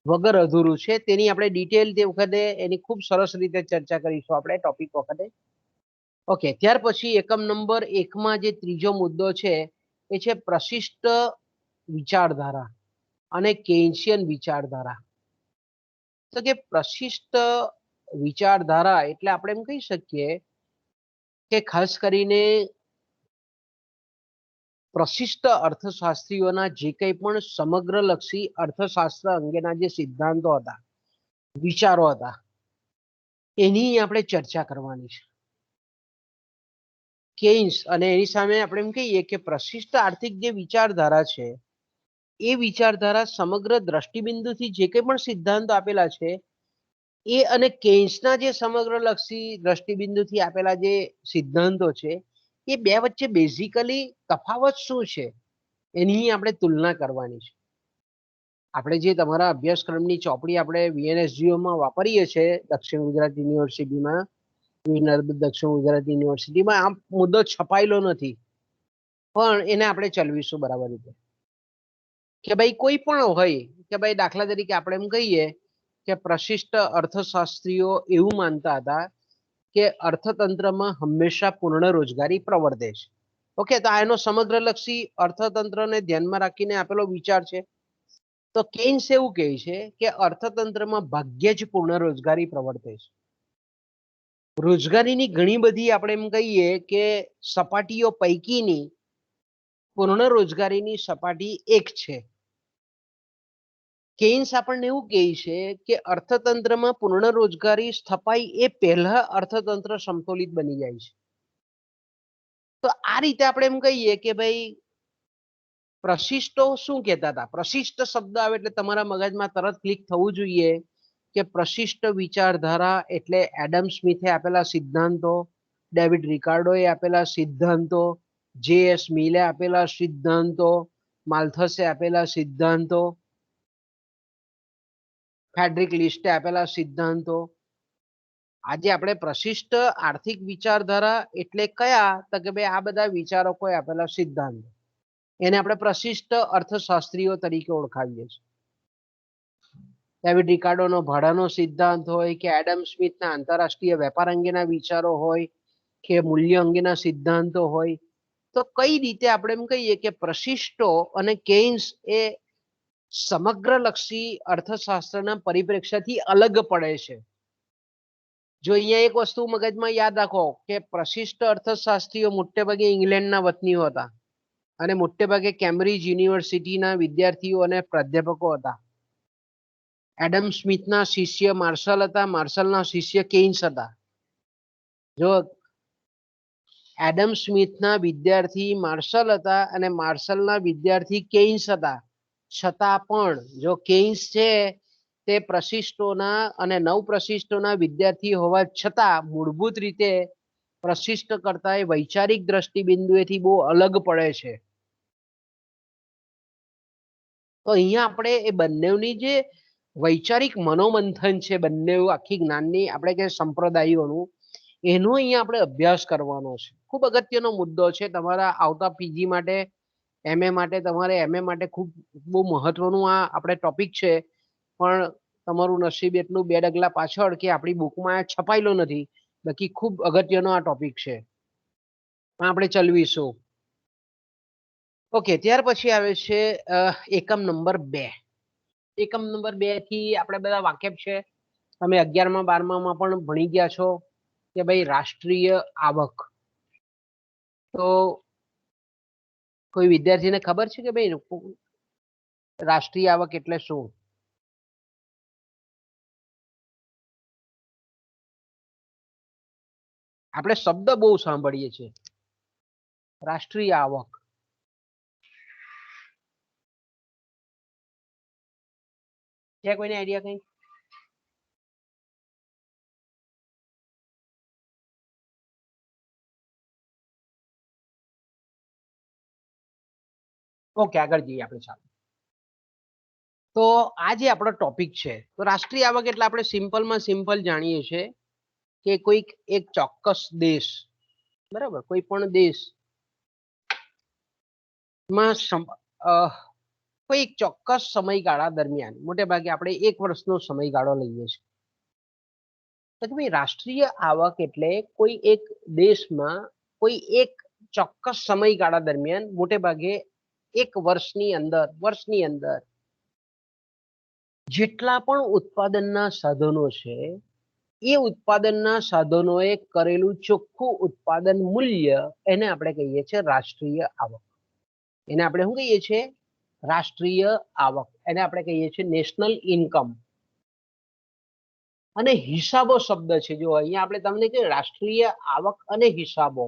વગર અધૂરું છે. તેની આપણે ડિટેલ તે વખતે એની ખૂબ સરસ રીતે ચર્ચા કરીશું આપણે ટોપિક વખતે. ઓકે, ત્યાર પછી એકમ નંબર 1માં જે ત્રીજો મુદ્દો છે એ છે પ્રશિષ્ટ વિચારધારા અને કેન્શિયન વિચારધારા. તો કે પ્રશિષ્ટ વિચારધારા એટલે આપણે એમ કહી શકીએ કે ખાસ કરીને પ્રશિષ્ટ અર્થશાસ્ત્રીઓના જે કંઈ પણ સમગ્રલક્ષી અર્થશાસ્ત્ર અંગેના જે સિદ્ધાંતો હતા, વિચારો હતા, એની આપણે ચર્ચા કરવાની છે. કેન્સ અને એની સામે આપણે એમ કહીએ કે પ્રશિષ્ટ આર્થિક જે વિચારધારા છે એ વિચારધારા સમગ્ર દ્રષ્ટિબિંદુથી જે કંઈ પણ સિદ્ધાંતો આપેલા છે એ અને કેન્સના જે સમગ્રલક્ષી દ્રષ્ટિબિંદુથી આપેલા જે સિદ્ધાંતો છે એ બે વચ્ચે બેઝિકલી તફાવત શું છે એની આપણે તુલના કરવાની છે. આપણે જે તમારા અભ્યાસક્રમની ચોપડી આપણે VNSGOમાં વાપરીએ છીએ દક્ષિણ ગુજરાત યુનિવર્સિટીમાં, દક્ષિણ ગુજરાત યુનિવર્સિટીમાં આ મુદ્દો છપાયેલો નથી, પણ એને આપણે ચલાવીશું બરાબર રીતે. કે ભાઈ કોઈ પણ હોય કે ભાઈ દાખલા તરીકે આપણે એમ કહીએ કે પ્રશિષ્ટ અર્થશાસ્ત્રીઓ એવું માનતા હતા કે અર્થતંત્રમાં હંમેશા પૂર્ણ રોજગારી પ્રવર્તે છે. ઓકે, તો આ એનો સમગ્રલક્ષી અર્થતંત્રને ધ્યાનમાં રાખીને આપેલો વિચાર છે. તો કેન્સ એવું કહે છે કે અર્થતંત્રમાં ભાગ્યે જ પૂર્ણ રોજગારી પ્રવર્તે છે. રોજગારીની ઘણી બધી આપણે એમ કહીએ કે સપાટીઓ પૈકીની પૂર્ણ રોજગારીની સપાટી એક છે. કેન્સ આપણને એવું કહે છે કે અર્થતંત્રમાં પૂર્ણ રોજગારી સ્થપાય એ પહેલા અર્થતંત્ર સમતોલિત બની જાય છે. તો આ રીતે આપણે એમ કહીએ કે ભાઈ પ્રશિષ્ટો શું કહેતા હતા? પ્રશિષ્ટ શબ્દ આવે એટલે તમારા મગજમાં તરત ક્લિક થવું જોઈએ કે પ્રશિષ્ટ વિચારધારા એટલે એડમ સ્મિથે આપેલા સિદ્ધાંતો, ડેવિડ રિકાર્ડોએ આપેલા સિદ્ધાંતો, JS મિલે આપેલા સિદ્ધાંતો, માલ્થસે આપેલા સિદ્ધાંતો, ફેડરિક લિસ્ટે આપેલા સિદ્ધાંતો. આજે આપણે પ્રશિષ્ટ આર્થિક વિચારધારા એટલે કયા? તો કે ભાઈ આ બધા વિચારકોએ આપેલા સિદ્ધાંતો, એને આપણે પ્રશિષ્ટ અર્થશાસ્ત્રીઓ તરીકે ઓળખાવીએ છીએ. ડેવિડ રિકાર્ડોનો ભાડાનો સિદ્ધાંત હોય કે એડમ સ્મિથના આંતરરાષ્ટ્રીય વેપાર અંગેના વિચારો હોય કે મૂલ્ય અંગેના સિદ્ધાંતો હોય, તો કઈ રીતે આપણે એમ કહીએ કે પ્રશિષ્ટો અને કેન્સ એ સમગ્રલક્ષી અર્થશાસ્ત્રના પરિપ્રેક્ષ્યથી અલગ પડે છે. જો અહીંયા એક વસ્તુ મગજમાં યાદ રાખો કે પ્રશિષ્ટ અર્થશાસ્ત્રીઓ મોટે ભાગે ઇંગ્લેન્ડના વતનીઓ હતા અને મોટે ભાગે કેમ્બ્રિજ યુનિવર્સિટીના વિદ્યાર્થીઓ અને પ્રાધ્યાપકો હતા. એડમ સ્મિથના શિષ્ય માર્શલ હતા, માર્શલના શિષ્ય કેન્સ હતા. જો એડમ સ્મિથના વિદ્યાર્થી માર્શલ હતા અને માર્શલના વિદ્યાર્થી કેન્સ હતા, છતાં પણ જો કેન્સ છે તે પ્રશિષ્ટોના અને નવપ્રશિષ્ટોના વિદ્યાર્થી હોવા છતાં મૂળભૂત રીતે પ્રશિષ્ટ કરતા એ વૈચારિક દ્રષ્ટિબિંદુએથી બહુ અલગ પડે છે. તો અહીંયા આપણે એ બંનેની જે વૈચારિક મનોમંથન છે, બંને આખી જ્ઞાનની આપણે કે સંપ્રદાયોનું, એનો અહીંયા આપણે અભ્યાસ કરવાનો છે. ખૂબ અગત્યનો મુદ્દો છે તમારા આવતા પીજી માટે, MA માટે. તમારે MA માટે ખૂબ બહુ મહત્વનું આ આપણે ટોપિક છે, પણ તમારું નસીબ એટલું બે ડગલા પાછળ કે આપણી બુકમાં છપાયેલો નથી. બાકી ખૂબ અગત્યનો આ ટોપિક છે, આપણે ચલાવીશું. ઓકે, ત્યાર પછી આવે છે એકમ નંબર 2. એકમ નંબર 2 થી આપણે બધા વાકેફ છે. તમે 11માં 12માં પણ ભણી ગયા છો કે ભાઈ રાષ્ટ્રીય આવક. તો કોઈ વિદ્યાર્થીને ખબર છે કે ભાઈ રાષ્ટ્રીય આવક એટલે શું? આપણે શબ્દ બહુ સાંભળીએ છીએ, રાષ્ટ્રીય આવક. છે કોઈને આઈડિયા કઈ? ઓકે, આગળ જઈએ આપણે. ચાલો, તો આ જે આપણો ટોપિક છે, તો રાષ્ટ્રીય આવક એટલે આપણે સિમ્પલમાં સિમ્પલ જાણીએ છીએ કે કોઈક એક ચોક્કસ દેશ, બરાબર, કોઈ પણ દેશ માં કોઈ એક ચોક્કસ સમયગાળા દરમિયાન મોટે ભાગે આપણે 1 વર્ષનો સમયગાળો લઈએ છીએ. તો કે ભાઈ રાષ્ટ્રીય આવક એટલે કોઈ એક દેશમાં કોઈ એક ચોક્કસ સમયગાળા દરમિયાન મોટે ભાગે 1 વર્ષની અંદર જેટલા પણ ઉત્પાદનના સાધનો છે એ ઉત્પાદનના સાધનોએ કરેલું ચોખ્ખું ઉત્પાદન મૂલ્ય એને આપણે કહીએ છીએ રાષ્ટ્રીય આવક. એને આપણે શું કહીએ છીએ? રાષ્ટ્રીય આવક. એને આપણે કહીએ છીએ નેશનલ ઇન્કમ. અને હિસાબો શબ્દ છે, જો અહીંયા આપણે તમને કહ્યું રાષ્ટ્રીય આવક અને હિસાબો,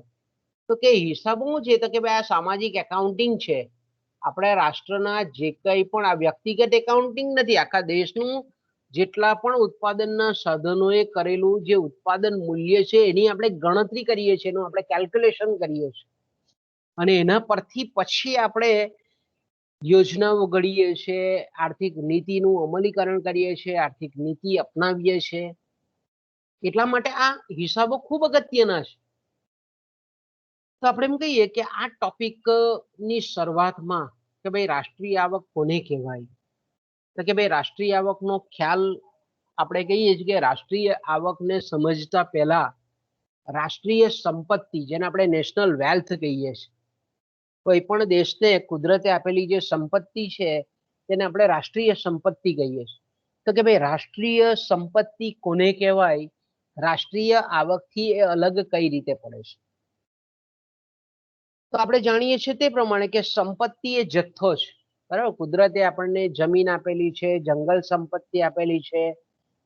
તો કે હિસાબો શું છે? તો કે ભાઈ આ સામાજિક એકાઉન્ટિંગ છે. આપણે રાષ્ટ્રના જે કંઈ પણ આ વ્યક્તિગત એકાઉન્ટિંગ નથી, આખા દેશનું જેટલા પણ ઉત્પાદનના સાધનોએ કરેલું જે ઉત્પાદન મૂલ્ય છે એની આપણે ગણતરી કરીએ છીએ, એનું આપણે કેલ્ક્યુલેશન કરીએ છીએ અને એના પરથી પછી આપણે યોજનાઓ ઘડીએ છીએ, આર્થિક નીતિનું અમલીકરણ કરીએ છીએ, આર્થિક નીતિ અપનાવીએ છીએ. એટલા માટે આ હિસાબો ખૂબ અગત્યના છે. તો આપણે એમ કહીએ કે આ ટોપિક ની શરૂઆતમાં કે ભાઈ રાષ્ટ્રીય આવક કોને કહેવાય? તો કે ભાઈ રાષ્ટ્રીય આવકનો ખ્યાલ આપણે કહીએ છીએ કે રાષ્ટ્રીય આવકને સમજતા પહેલા રાષ્ટ્રીય સંપત્તિ, જેને આપણે નેશનલ વેલ્થ કહીએ છીએ, કોઈ પણ દેશને કુદરતે આપેલી જે સંપત્તિ છે તેને આપણે રાષ્ટ્રીય સંપત્તિ કહીએ છીએ. તો કે ભાઈ રાષ્ટ્રીય સંપત્તિ કોને કહેવાય? રાષ્ટ્રીય આવકથી એ અલગ કઈ રીતે પડે છે? તો આપણે જાણીએ છીએ તે પ્રમાણે કે સંપત્તિ એ જથ્થો છે, બરાબર? કુદરતે આપણને જમીન આપેલી છે, જંગલ સંપત્તિ આપેલી છે,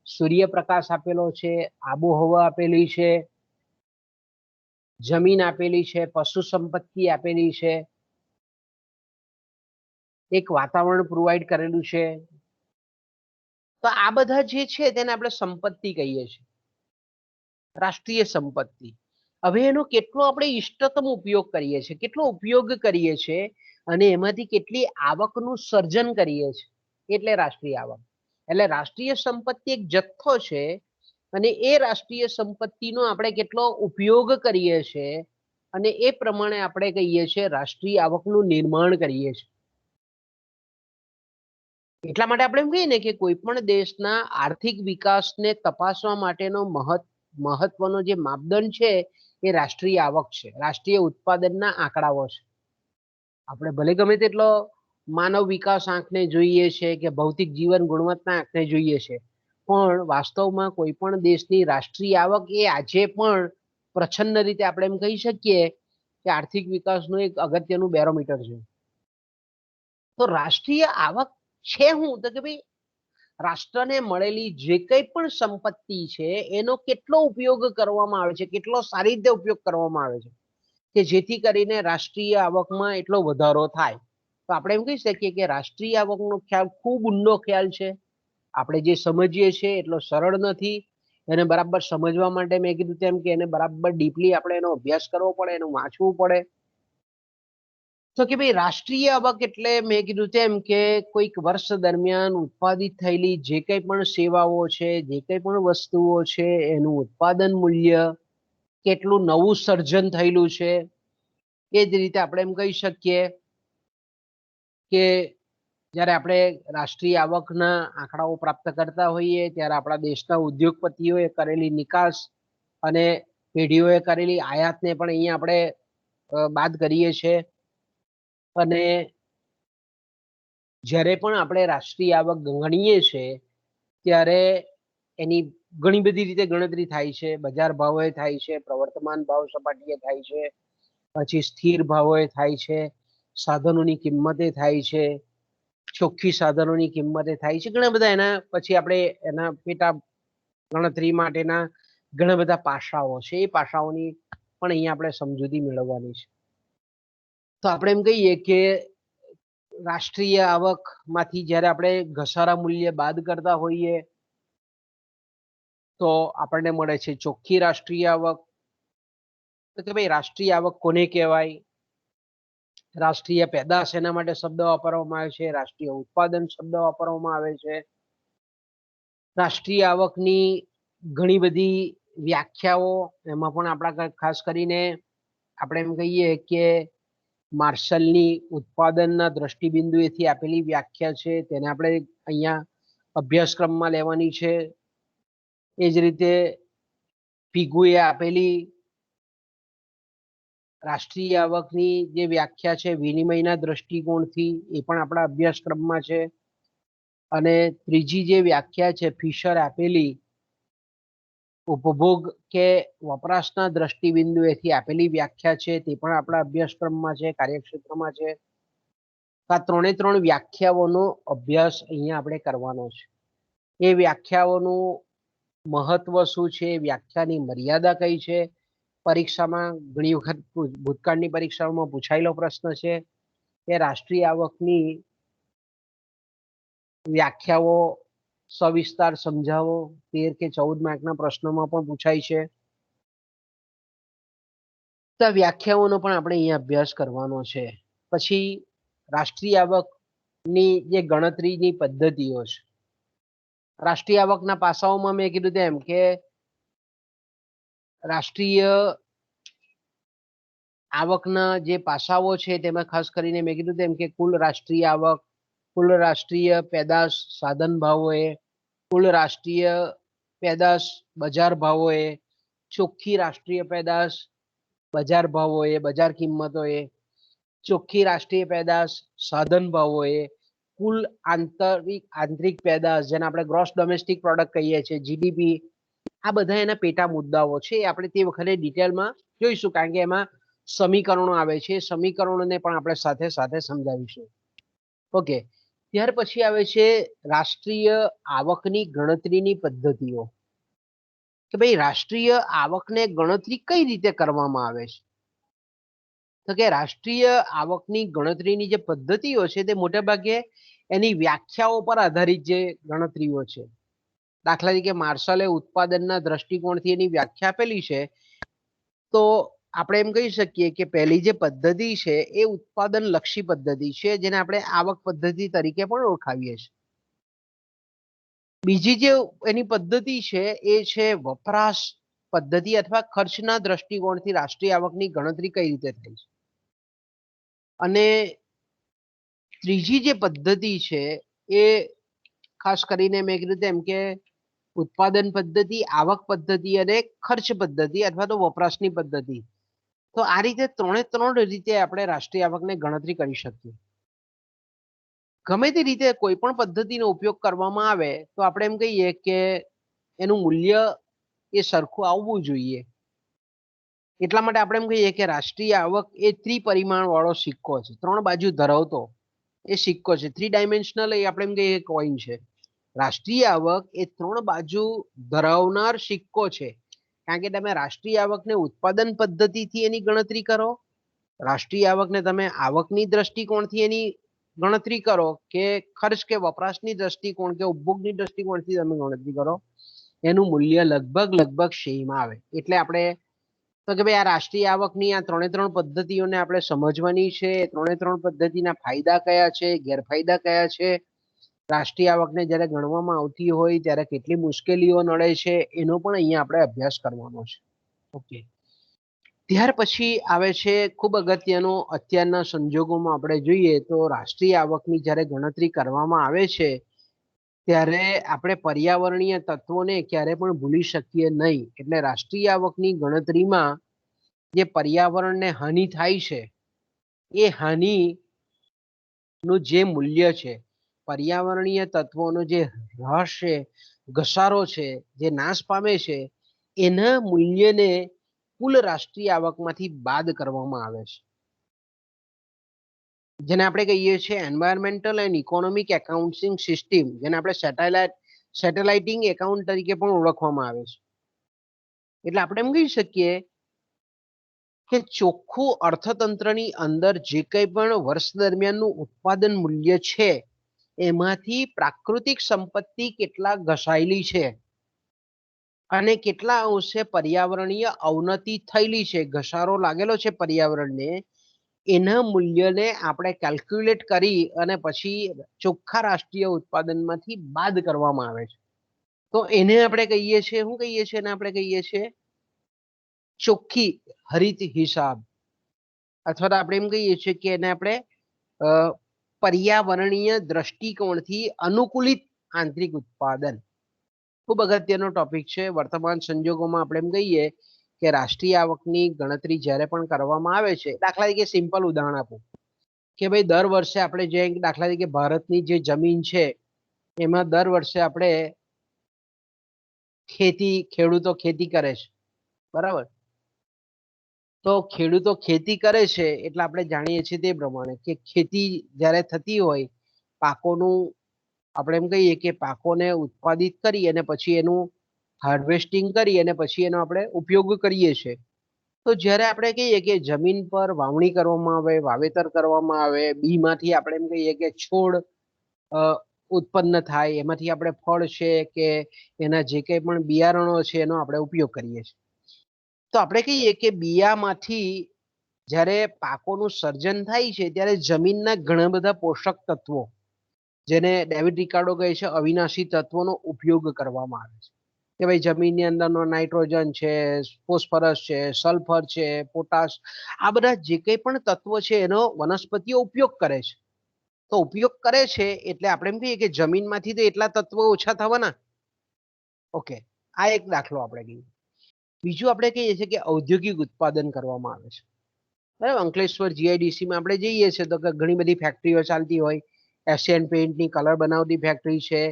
સૂર્યપ્રકાશ આપેલો છે, આબોહવા આપેલી છે, જમીન આપેલી છે, પશુ સંપત્તિ આપેલી છે, એક વાતાવરણ પ્રોવાઈડ કરેલું છે. તો આ બધા જે છે તેને આપણે સંપત્તિ કહીએ છીએ, રાષ્ટ્રીય સંપત્તિ. હવે એનો કેટલો આપણે ઇષ્ટતમ ઉપયોગ કરીએ છીએ, કેટલો ઉપયોગ કરીએ છીએ અને એમાંથી કેટલી આવકનું સર્જન કરીએ છીએ, એટલે રાષ્ટ્રીય આવક. એટલે રાષ્ટ્રીય સંપત્તિ એક જથ્થો છે અને એ રાષ્ટ્રીય સંપત્તિનો આપણે કેટલો ઉપયોગ કરીએ છીએ અને એ પ્રમાણે આપણે કહીએ છીએ રાષ્ટ્રીય આવકનું નિર્માણ કરીએ છીએ. એટલા માટે આપણે એમ કહીએ ને કે કોઈ પણ દેશના આર્થિક વિકાસને તપાસવા માટેનો મહત્વનો જે માપદંડ છે એ રાષ્ટ્રીય આવક છે, રાષ્ટ્રીય ઉત્પાદનના આંકડાઓ છે. આપણે ભલે ગમે તેટલો માનવ વિકાસ આંકને જોઈએ છે કે ભૌતિક જીવન ગુણવત્તા આંકને જોઈએ છે, પણ વાસ્તવમાં કોઈ પણ દેશની રાષ્ટ્રીય આવક એ આજે પણ પ્રછન્ન રીતે આપણે એમ કહી શકીએ કે આર્થિક વિકાસનું એક અગત્યનું બેરોમીટર છે. તો રાષ્ટ્રીય આવક છે શું? તો કે ભાઈ રાષ્ટ્રને મળેલી જે કંઈ પણ સંપત્તિ છે એનો કેટલો ઉપયોગ કરવામાં આવે છે, કેટલો સારી રીતે ઉપયોગ કરવામાં આવે છે કે જેથી કરીને રાષ્ટ્રીય આવકમાં એટલો વધારો થાય. તો આપણે એમ કહી શકીએ કે રાષ્ટ્રીય આવકનો ખ્યાલ ખૂબ ઊંડો ખ્યાલ છે. આપણે જે સમજીએ છીએ એટલો સરળ નથી. એને બરાબર સમજવા માટે મેં કીધું તેમ કે એને બરાબર ડીપલી આપણે એનો અભ્યાસ કરવો પડે, એનું વાંચવું પડે. તો કે ભાઈ રાષ્ટ્રીય આવક એટલે મેં કીધું તેમ કે કોઈક વર્ષ દરમિયાન ઉત્પાદિત થયેલી જે કંઈ પણ સેવાઓ છે, જે કંઈ પણ વસ્તુઓ છે, એનું ઉત્પાદન મૂલ્ય, કેટલું નવું સર્જન થયેલું છે. એ જ રીતે આપણે એમ કહી શકીએ કે જ્યારે આપણે રાષ્ટ્રીય આવકના આંકડાઓ પ્રાપ્ત કરતા હોઈએ ત્યારે આપણા દેશના ઉદ્યોગપતિઓએ કરેલી નિકાસ અને પેઢીઓએ કરેલી આયાતને પણ અહીંયા આપણે બાદ કરીએ છીએ. અને જ્યારે પણ આપણે રાષ્ટ્રીય આવક ગણીએ છીએ ત્યારે એની ઘણી બધી રીતે ગણતરી થાય છે. બજાર ભાવે થાય છે, પ્રવર્તમાન ભાવ સપાટીએ થાય છે, પછી સ્થિર ભાવોએ થાય છે, સાધનોની કિંમતે થાય છે, ચોખ્ખી સાધનોની કિંમતે થાય છે. ઘણા બધા એના પછી આપણે એના પેટા ગણતરી માટેના ઘણા બધા પાસાઓ છે. એ પાસાઓની પણ અહીંયા આપણે સમજૂતી મેળવવાની છે. તો આપણે એમ કહીએ કે રાષ્ટ્રીય આવકમાંથી જ્યારે આપણે ઘસારા મૂલ્ય બાદ કરતા હોઈએ તો આપણને મળે છે ચોખ્ખી રાષ્ટ્રીય આવક. તો કે ભાઈ રાષ્ટ્રીય આવક કોને કહેવાય? રાષ્ટ્રીય પેદાશ એના માટે શબ્દ વાપરવામાં આવે છે, રાષ્ટ્રીય ઉત્પાદન શબ્દ વાપરવામાં આવે છે. રાષ્ટ્રીય આવકની ઘણી બધી વ્યાખ્યાઓ, એમાં પણ આપણા ખાસ કરીને આપણે એમ કહીએ કે માર્શલની ઉત્પાદનના દ્રષ્ટિબિંદુએથી આપેલી વ્યાખ્યા છે તેને આપણે અહીંયા અભ્યાસક્રમમાં લેવાની છે. એ જ રીતે ફિગુએ આપેલી રાષ્ટ્રીય આવકની જે વ્યાખ્યા છે વિનિમયના દ્રષ્ટિકોણથી એ પણ આપણા અભ્યાસક્રમમાં છે. અને ત્રીજી જે વ્યાખ્યા છે ફિશર આપેલી ઉપભોગ કે વપરાશના દ્રષ્ટિબિંદુએથી આપેલી વ્યાખ્યા છે તે પણ આપણા અભ્યાસક્રમમાં છે, કાર્યક્ષેત્રમાં છે. આ ત્રણ વ્યાખ્યાઓનો અભ્યાસ અહીંયા આપણે કરવાનો છે. એ વ્યાખ્યાઓનું મહત્વ શું છે, વ્યાખ્યાની મર્યાદા કઈ છે, પરીક્ષામાં ઘણી વખત ભૂતકાળની પરીક્ષાઓમાં પૂછાયેલો પ્રશ્ન છે કે રાષ્ટ્રીય આવકની વ્યાખ્યાઓ સવિસ્તાર સમજાવો. 13 કે 14 માર્કના પ્રશ્નોમાં પણ પૂછાય છે. તો વ્યાખ્યાઓનો પણ આપણે અહીંયા અભ્યાસ કરવાનો છે. પછી રાષ્ટ્રીય આવકની જે ગણતરીની પદ્ધતિઓ છે, રાષ્ટ્રીય આવકના પાસાઓમાં મેં કીધું તેમ કે રાષ્ટ્રીય આવકના જે પાસાઓ છે તેમાં ખાસ કરીને મેં કીધું તેમ કે કુલ રાષ્ટ્રીય આવક, કુલ રાષ્ટ્રીય પેદાશ સાધન ભાવોએ, કુલ રાષ્ટ્રીય પેદાશ બજાર ભાવોએ, ચોખ્ખી રાષ્ટ્રીય પેદાશ બજાર ભાવોએ, બજાર કિંમતોએ, ચોખ્ખી રાષ્ટ્રીય પેદાશ સાધન ભાવોએ, કુલ આંતરિક પેદાશ જેને આપણે ગ્રોસ ડોમેસ્ટિક પ્રોડક્ટ કહીએ છીએ, જીડીપી, આ બધા એના પેટા મુદ્દાઓ છે. આપણે તે વખતે ડિટેલમાં જોઈશું કારણ કે એમાં સમીકરણો આવે છે. સમીકરણોને પણ આપણે સાથે સાથે સમજાવીશું. ઓકે, ત્યાર પછી આવે છે રાષ્ટ્રીય આવકની ગણતરીની પદ્ધતિઓ. કે ભાઈ રાષ્ટ્રીય આવકને ગણતરી કઈ રીતે કરવામાં આવે છે? તો કે રાષ્ટ્રીય આવકની ગણતરીની જે પદ્ધતિઓ છે તે મોટા ભાગે એની વ્યાખ્યાઓ પર આધારિત જે ગણતરીઓ છે. દાખલા તરીકે માર્શલે ઉત્પાદનના દ્રષ્ટિકોણથી એની વ્યાખ્યા આપેલી છે. તો આપણે એમ કહી શકીએ કે પહેલી જે પદ્ધતિ છે એ ઉત્પાદન લક્ષી પદ્ધતિ છે, જેને આપણે આવક પદ્ધતિ તરીકે પણ ઓળખાવીએ છીએ. બીજી જે એની પદ્ધતિ છે એ છે વપરાશ પદ્ધતિ અથવા ખર્ચના દ્રષ્ટિકોણથી રાષ્ટ્રીય આવકની ગણતરી કઈ રીતે થાય છે. અને ત્રીજી જે પદ્ધતિ છે એ ખાસ કરીને મેં કીધું તેમ કે ઉત્પાદન પદ્ધતિ, આવક પદ્ધતિ અને ખર્ચ પદ્ધતિ અથવા તો વપરાશની પદ્ધતિ. તો આ રીતે ત્રણ રીતે આપણે રાષ્ટ્રીય આવકને ગણતરી કરી શકીએ. ગમે તે રીતે કોઈ પણ પદ્ધતિનો ઉપયોગ કરવામાં આવે તો આપણે એમ કહીએ કે એનું મૂલ્ય એ સરખું આવવું જોઈએ. એટલા માટે આપણે એમ કહીએ કે રાષ્ટ્રીય આવક એ ત્રિપરિમાણ વાળો સિક્કો છે, 3 બાજુ ધરાવતો એ સિક્કો છે. 3 ડાયમેન્શનલ એ આપણે એમ કહીએ કોઈન છે. રાષ્ટ્રીય આવક એ 3 બાજુ ધરાવનાર સિક્કો છે. કારણ કે તમે રાષ્ટ્રીય આવકને ઉત્પાદન પદ્ધતિથી એની ગણતરી કરો, રાષ્ટ્રીય આવકને તમે આવકની દ્રષ્ટિકોણથી એની ગણતરી કરો કે ખર્ચ કે વપરાશની દ્રષ્ટિકોણ કે ઉપભોગની દ્રષ્ટિકોણથી તમે ગણતરી કરો, એનું મૂલ્ય લગભગ સેમ આવે. એટલે આપણે તો કે ભાઈ આ રાષ્ટ્રીય આવકની આ 3 પદ્ધતિઓને આપણે સમજવાની છે. 3 પદ્ધતિના ફાયદા કયા છે, ગેરફાયદા કયા છે, રાષ્ટ્રીય આવકને જ્યારે ગણવામાં આવતી હોય ત્યારે કેટલી મુશ્કેલીઓ નડે છે, એનો પણ અહીંયા આપણે અભ્યાસ કરવાનો છે. ઓકે, ત્યાર પછી આવે છે ખૂબ અગત્યનો, અત્યારના સંજોગોમાં આપણે જોઈએ તો રાષ્ટ્રીય આવકની જ્યારે ગણતરી કરવામાં આવે છે ત્યારે આપણે પર્યાવરણીય તત્વોને ક્યારે પણ ભૂલી શકીએ નહીં. એટલે રાષ્ટ્રીય આવકની ગણતરીમાં જે પર્યાવરણને હાનિ થાય છે એ હાનિનું જે મૂલ્ય છે, પર્યાવરણીય તત્વોનો જે હ્રાસ છે, ઘસારો છે, જે નાશ પામે છે, એના મૂલ્યને કુલ રાષ્ટ્રીય આવકમાંથી બાદ કરવામાં આવે છે. જેને આપણે કહીએ છીએ environmental and economic accounting system, જેને આપણે સેટેલાઇટિંગ એકાઉન્ટ તરીકે પણ ઓળખવામાં આવે છે. એટલે આપણે એમ કહી શકીએ કે ચોખ્ખું અર્થતંત્રની અંદર જે કંઈ પણ વર્ષ દરમિયાનનું ઉત્પાદન મૂલ્ય છે એમાંથી પ્રાકૃતિક સંપત્તિ કેટલા ઘસાયેલી છે અને કેટલા અંશે પર્યાવરણીય અવનતિ થયેલી છે, ઘસારો લાગેલો છે પર્યાવરણને, એના મૂલ્યને આપણે કેલ્ક્યુલેટ કરી અને પછી ચોખ્ખા રાષ્ટ્રીય ઉત્પાદનમાંથી બાદ કરવામાં આવે છે. તો એને આપણે કહીએ છીએ, શું કહીએ છીએ? એને આપણે કહીએ છીએ ચોખ્ખી હરિત હિસાબ. અથવા તો આપણે એમ કહીએ છીએ કે એને આપણે પર્યાવરણીય દ્રષ્ટિકોણથી અનુકૂલિત આંતરિક ઉત્પાદન ખૂબ અગત્યનો ટોપિક છે. વર્તમાન સંજોગોમાં આપણે એમ કહીએ કે રાષ્ટ્રીય આવકની ગણતરી જ્યારે પણ કરવામાં આવે છે, દાખલા તરીકે સિમ્પલ ઉદાહરણ આપું કે ભાઈ દર વર્ષે આપણે જે દાખલા તરીકે ભારતની જે જમીન છે એમાં દર વર્ષે આપણે ખેડૂતો ખેતી કરે છે, બરાબર? તો ખેડૂતો ખેતી કરે છે એટલે આપણે જાણીએ છીએ તે પ્રમાણે કે ખેતી જ્યારે થતી હોય, પાકોનું આપણે એમ કહીએ કે પાકોને ઉત્પાદિત કરી અને પછી એનું હાર્વેસ્ટિંગ કરી અને પછી એનો આપણે ઉપયોગ કરીએ છીએ. તો જ્યારે આપણે કહીએ કે જમીન પર વાવણી કરવામાં આવે, વાવેતર કરવામાં આવે, બીમાંથી આપણે એમ કહીએ કે છોડ ઉત્પન્ન થાય, એમાંથી આપણે ફળ છે કે એના જે કંઈ પણ બિયારણો છે એનો આપણે ઉપયોગ કરીએ છીએ. તો આપણે કહીએ કે બિયામાંથી જ્યારે પાકોનું સર્જન થાય છે ત્યારે જમીનના ઘણા બધા પોષક તત્વો, જેને ડેવિડ રિકાર્ડો કહે છે અવિનાશી તત્વોનો ઉપયોગ કરવામાં આવે છે. કે ભાઈ જમીનની અંદરનો નાઇટ્રોજન છે, ફોસ્ફરસ છે, સલ્ફર છે, પોટાશ, આ બધા જે કંઈ પણ તત્વો છે એનો વનસ્પતિઓ ઉપયોગ કરે છે. તો ઉપયોગ કરે છે એટલે આપણે એમ કહીએ કે જમીનમાંથી તો એટલા તત્વો ઓછા થવાના. ઓકે, આ એક દાખલો આપણે કહીએ. બીજું આપણે કહીએ છીએ કે ઔદ્યોગિક ઉત્પાદન કરવામાં આવે છે, બરાબર? અંકલેશ્વર જીઆઈડીસીમાં આપણે જઈએ છીએ તો ઘણી બધી ફેક્ટરીઓ ચાલતી હોય. એશિયન પેઇન્ટની કલર બનાવતી ફેક્ટરી છે,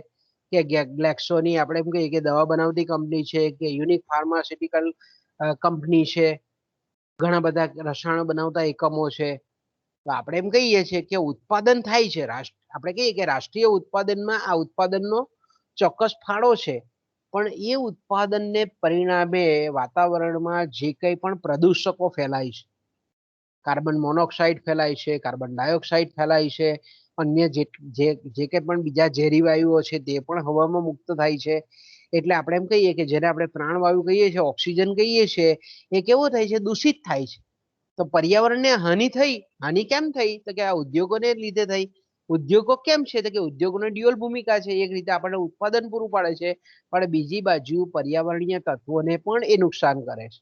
કે ગ્લેક્સોની આપણે એમ કહીએ કે દવા બનાવતી કંપની છે, કે યુનિક ફાર્માસ્યુટિકલ કંપની છે, ઘણા બધા રસાયણો બનાવતા એકમો છે. તો આપણે એમ કહીએ છીએ કે ઉત્પાદન થાય છે, આપણે કહીએ કે રાષ્ટ્રીય ઉત્પાદનમાં આ ઉત્પાદનનો ચોક્કસ ફાળો છે. પણ એ ઉત્પાદનને પરિણામે વાતાવરણમાં જે કંઈ પણ પ્રદૂષકો ફેલાય છે, કાર્બન મોનોક્સાઇડ ફેલાય છે, કાર્બન ડાયોક્સાઇડ ફેલાય છે, અન્ય જે કંઈ પણ બીજા ઝેરી વાયુઓ છે તે પણ હવામાં મુક્ત થાય છે. એટલે આપણે એમ કહીએ કે જેને આપણે પ્રાણવાયુ કહીએ છીએ, ઓક્સિજન કહીએ છીએ, એ કેવો થાય છે? દૂષિત થાય છે. તો પર્યાવરણને હાનિ થઈ. હાનિ કેમ થઈ? તો કે આ ઉદ્યોગોને લીધે થઈ. ઉદ્યોગો કેમ છે? તો કે ઉદ્યોગોની ડ્યુઅલ ભૂમિકા છે. એક રીતે આપણને ઉત્પાદન પૂરું પાડે છે, પણ બીજી બાજુ પર્યાવરણીય તત્વોને પણ એ નુકસાન કરે છે.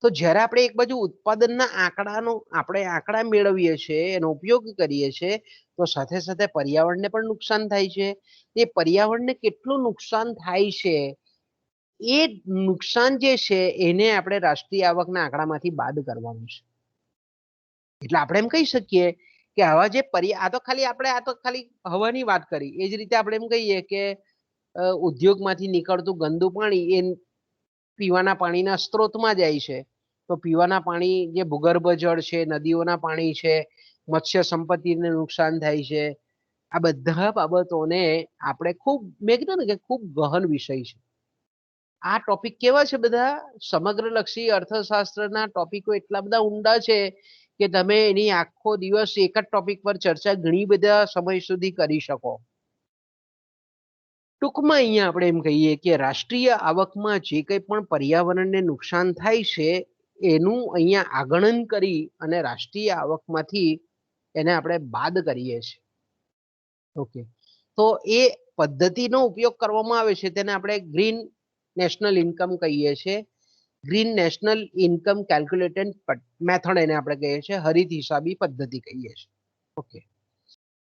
તો જ્યારે આપણે એક બાજુ ઉત્પાદનના આપણે આંકડા મેળવીએ છીએ, એનો ઉપયોગ કરીએ છીએ, તો સાથે સાથે પર્યાવરણને પણ નુકસાન થાય છે. એ પર્યાવરણને કેટલું નુકસાન થાય છે, એ નુકસાન જે છે એને આપણે રાષ્ટ્રીય આવકના આંકડામાંથી બાદ કરવાનું છે. એટલે આપણે એમ કહી શકીએ કે આવા જે આ તો ખાલી હવાની વાત કરી. એ જ રીતે આપણે એમ કહીએ કે ઉદ્યોગમાંથી નીકળતું ગંદુ પાણી એ પીવાના પાણીના સ્ત્રોતમાં જાય છે. તો પીવાના પાણી જે ભૂગર્ભ જળ છે, નદીઓના પાણી છે, મત્સ્ય સંપત્તિને નુકસાન થાય છે. આ બધા બાબતોને આપણે મેં કીધું ને કે ખૂબ ગહન વિષય છે. આ ટોપિક કેવા છે? બધા સમગ્રલક્ષી અર્થશાસ્ત્રના ટોપિકો એટલા બધા ઊંડા છે કે તમે એની આખો દિવસ એક જ ટોપિક પર ચર્ચા ઘણી બધા સમય સુધી કરી શકો. ટૂંકમાં અહીંયા આપણે એમ કહીએ કે રાષ્ટ્રીય આવકમાં જે કંઈ પણ પર્યાવરણને નુકસાન થાય છે એનું અહીંયા આગણન કરી અને રાષ્ટ્રીય આવકમાંથી એને આપણે બાદ કરીએ છીએ. ઓકે, તો એ પદ્ધતિનો ઉપયોગ કરવામાં આવે છે તેને આપણે ગ્રીન નેશનલ ઇન્કમ કહીએ છીએ. Green national income calculated method એને આપણે કહીએ છીએ, હરિત હિસાબી પદ્ધતિ કહીએ છીએ. ઓકે,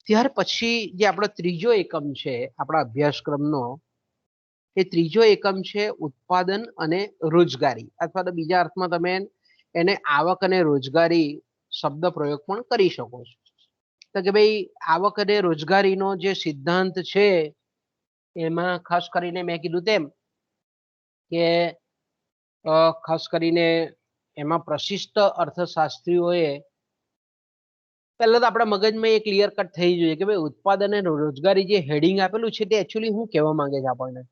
ત્યાર પછી જે આપણો ત્રીજો એકમ છે આપણા અભ્યાસક્રમનો, એ ત્રીજો એકમ છે ઉત્પાદન અને રોજગારી, અથવા તો બીજા અર્થમાં તમે એને આવક અને રોજગારી શબ્દ પ્રયોગ પણ કરી શકો છો. તો કે ભાઈ આવક અને રોજગારીનો જે સિદ્ધાંત છે એમાં ખાસ કરીને મેં કીધું તેમ કે ખાસ કરીને એમાં પ્રશિષ્ટ અર્થશાસ્ત્રીઓએ પહેલા તો આપણા મગજમાં એ ક્લિયર કટ થઈ જોઈએ કે ભાઈ ઉત્પાદન અને રોજગારી જે હેડિંગ આપેલું છે તે એકચ્યુઅલી શું કહેવા માંગે છે આપણને.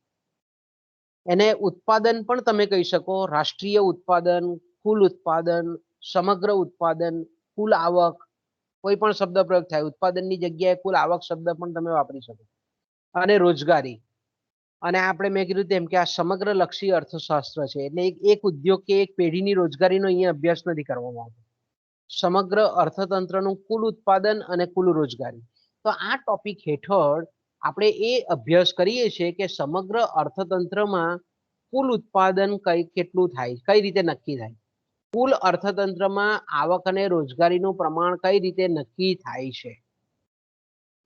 એને ઉત્પાદન પણ તમે કહી શકો, રાષ્ટ્રીય ઉત્પાદન, કુલ ઉત્પાદન, સમગ્ર ઉત્પાદન, કુલ આવક, કોઈ પણ શબ્દ પ્રયોગ થાય. ઉત્પાદનની જગ્યાએ કુલ આવક શબ્દ પણ તમે વાપરી શકો. અને રોજગારી, અને આપણે મેં કીધું તેમ કે આ સમગ્ર લક્ષી અર્થશાસ્ત્ર છે. એટલે એક ઉદ્યોગ કે એક પેઢીની રોજગારીનો અહીંયા અભ્યાસ નથી કરવામાં આવતો. સમગ્ર અર્થતંત્રનું કુલ ઉત્પાદન અને કુલ રોજગારી. તો આ ટોપિક હેઠળ આપણે એ અભ્યાસ કરીએ છીએ કે સમગ્ર અર્થતંત્રમાં કુલ ઉત્પાદન કેટલું થાય, કઈ રીતે નક્કી થાય. કુલ અર્થતંત્રમાં આવક અને રોજગારીનું પ્રમાણ કઈ રીતે નક્કી થાય છે?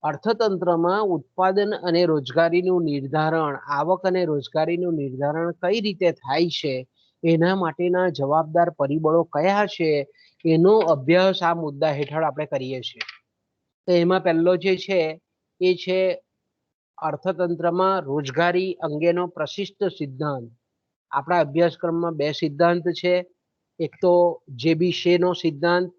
અર્થતંત્રમાં ઉત્પાદન અને રોજગારીનું નિર્ધારણ, આવક અને રોજગારીનું નિર્ધારણ કઈ રીતે થાય છે, એના માટેના જવાબદાર પરિબળો કયા છે, એનો અભ્યાસ આ મુદ્દા હેઠળ આપણે કરીએ છીએ. તો એમાં પહેલો જે છે એ છે અર્થતંત્રમાં રોજગારી અંગેનો પ્રશિષ્ટ સિદ્ધાંત. આપણા અભ્યાસક્રમમાં બે સિદ્ધાંત છે. એક તો જેબી શેનો સિદ્ધાંત,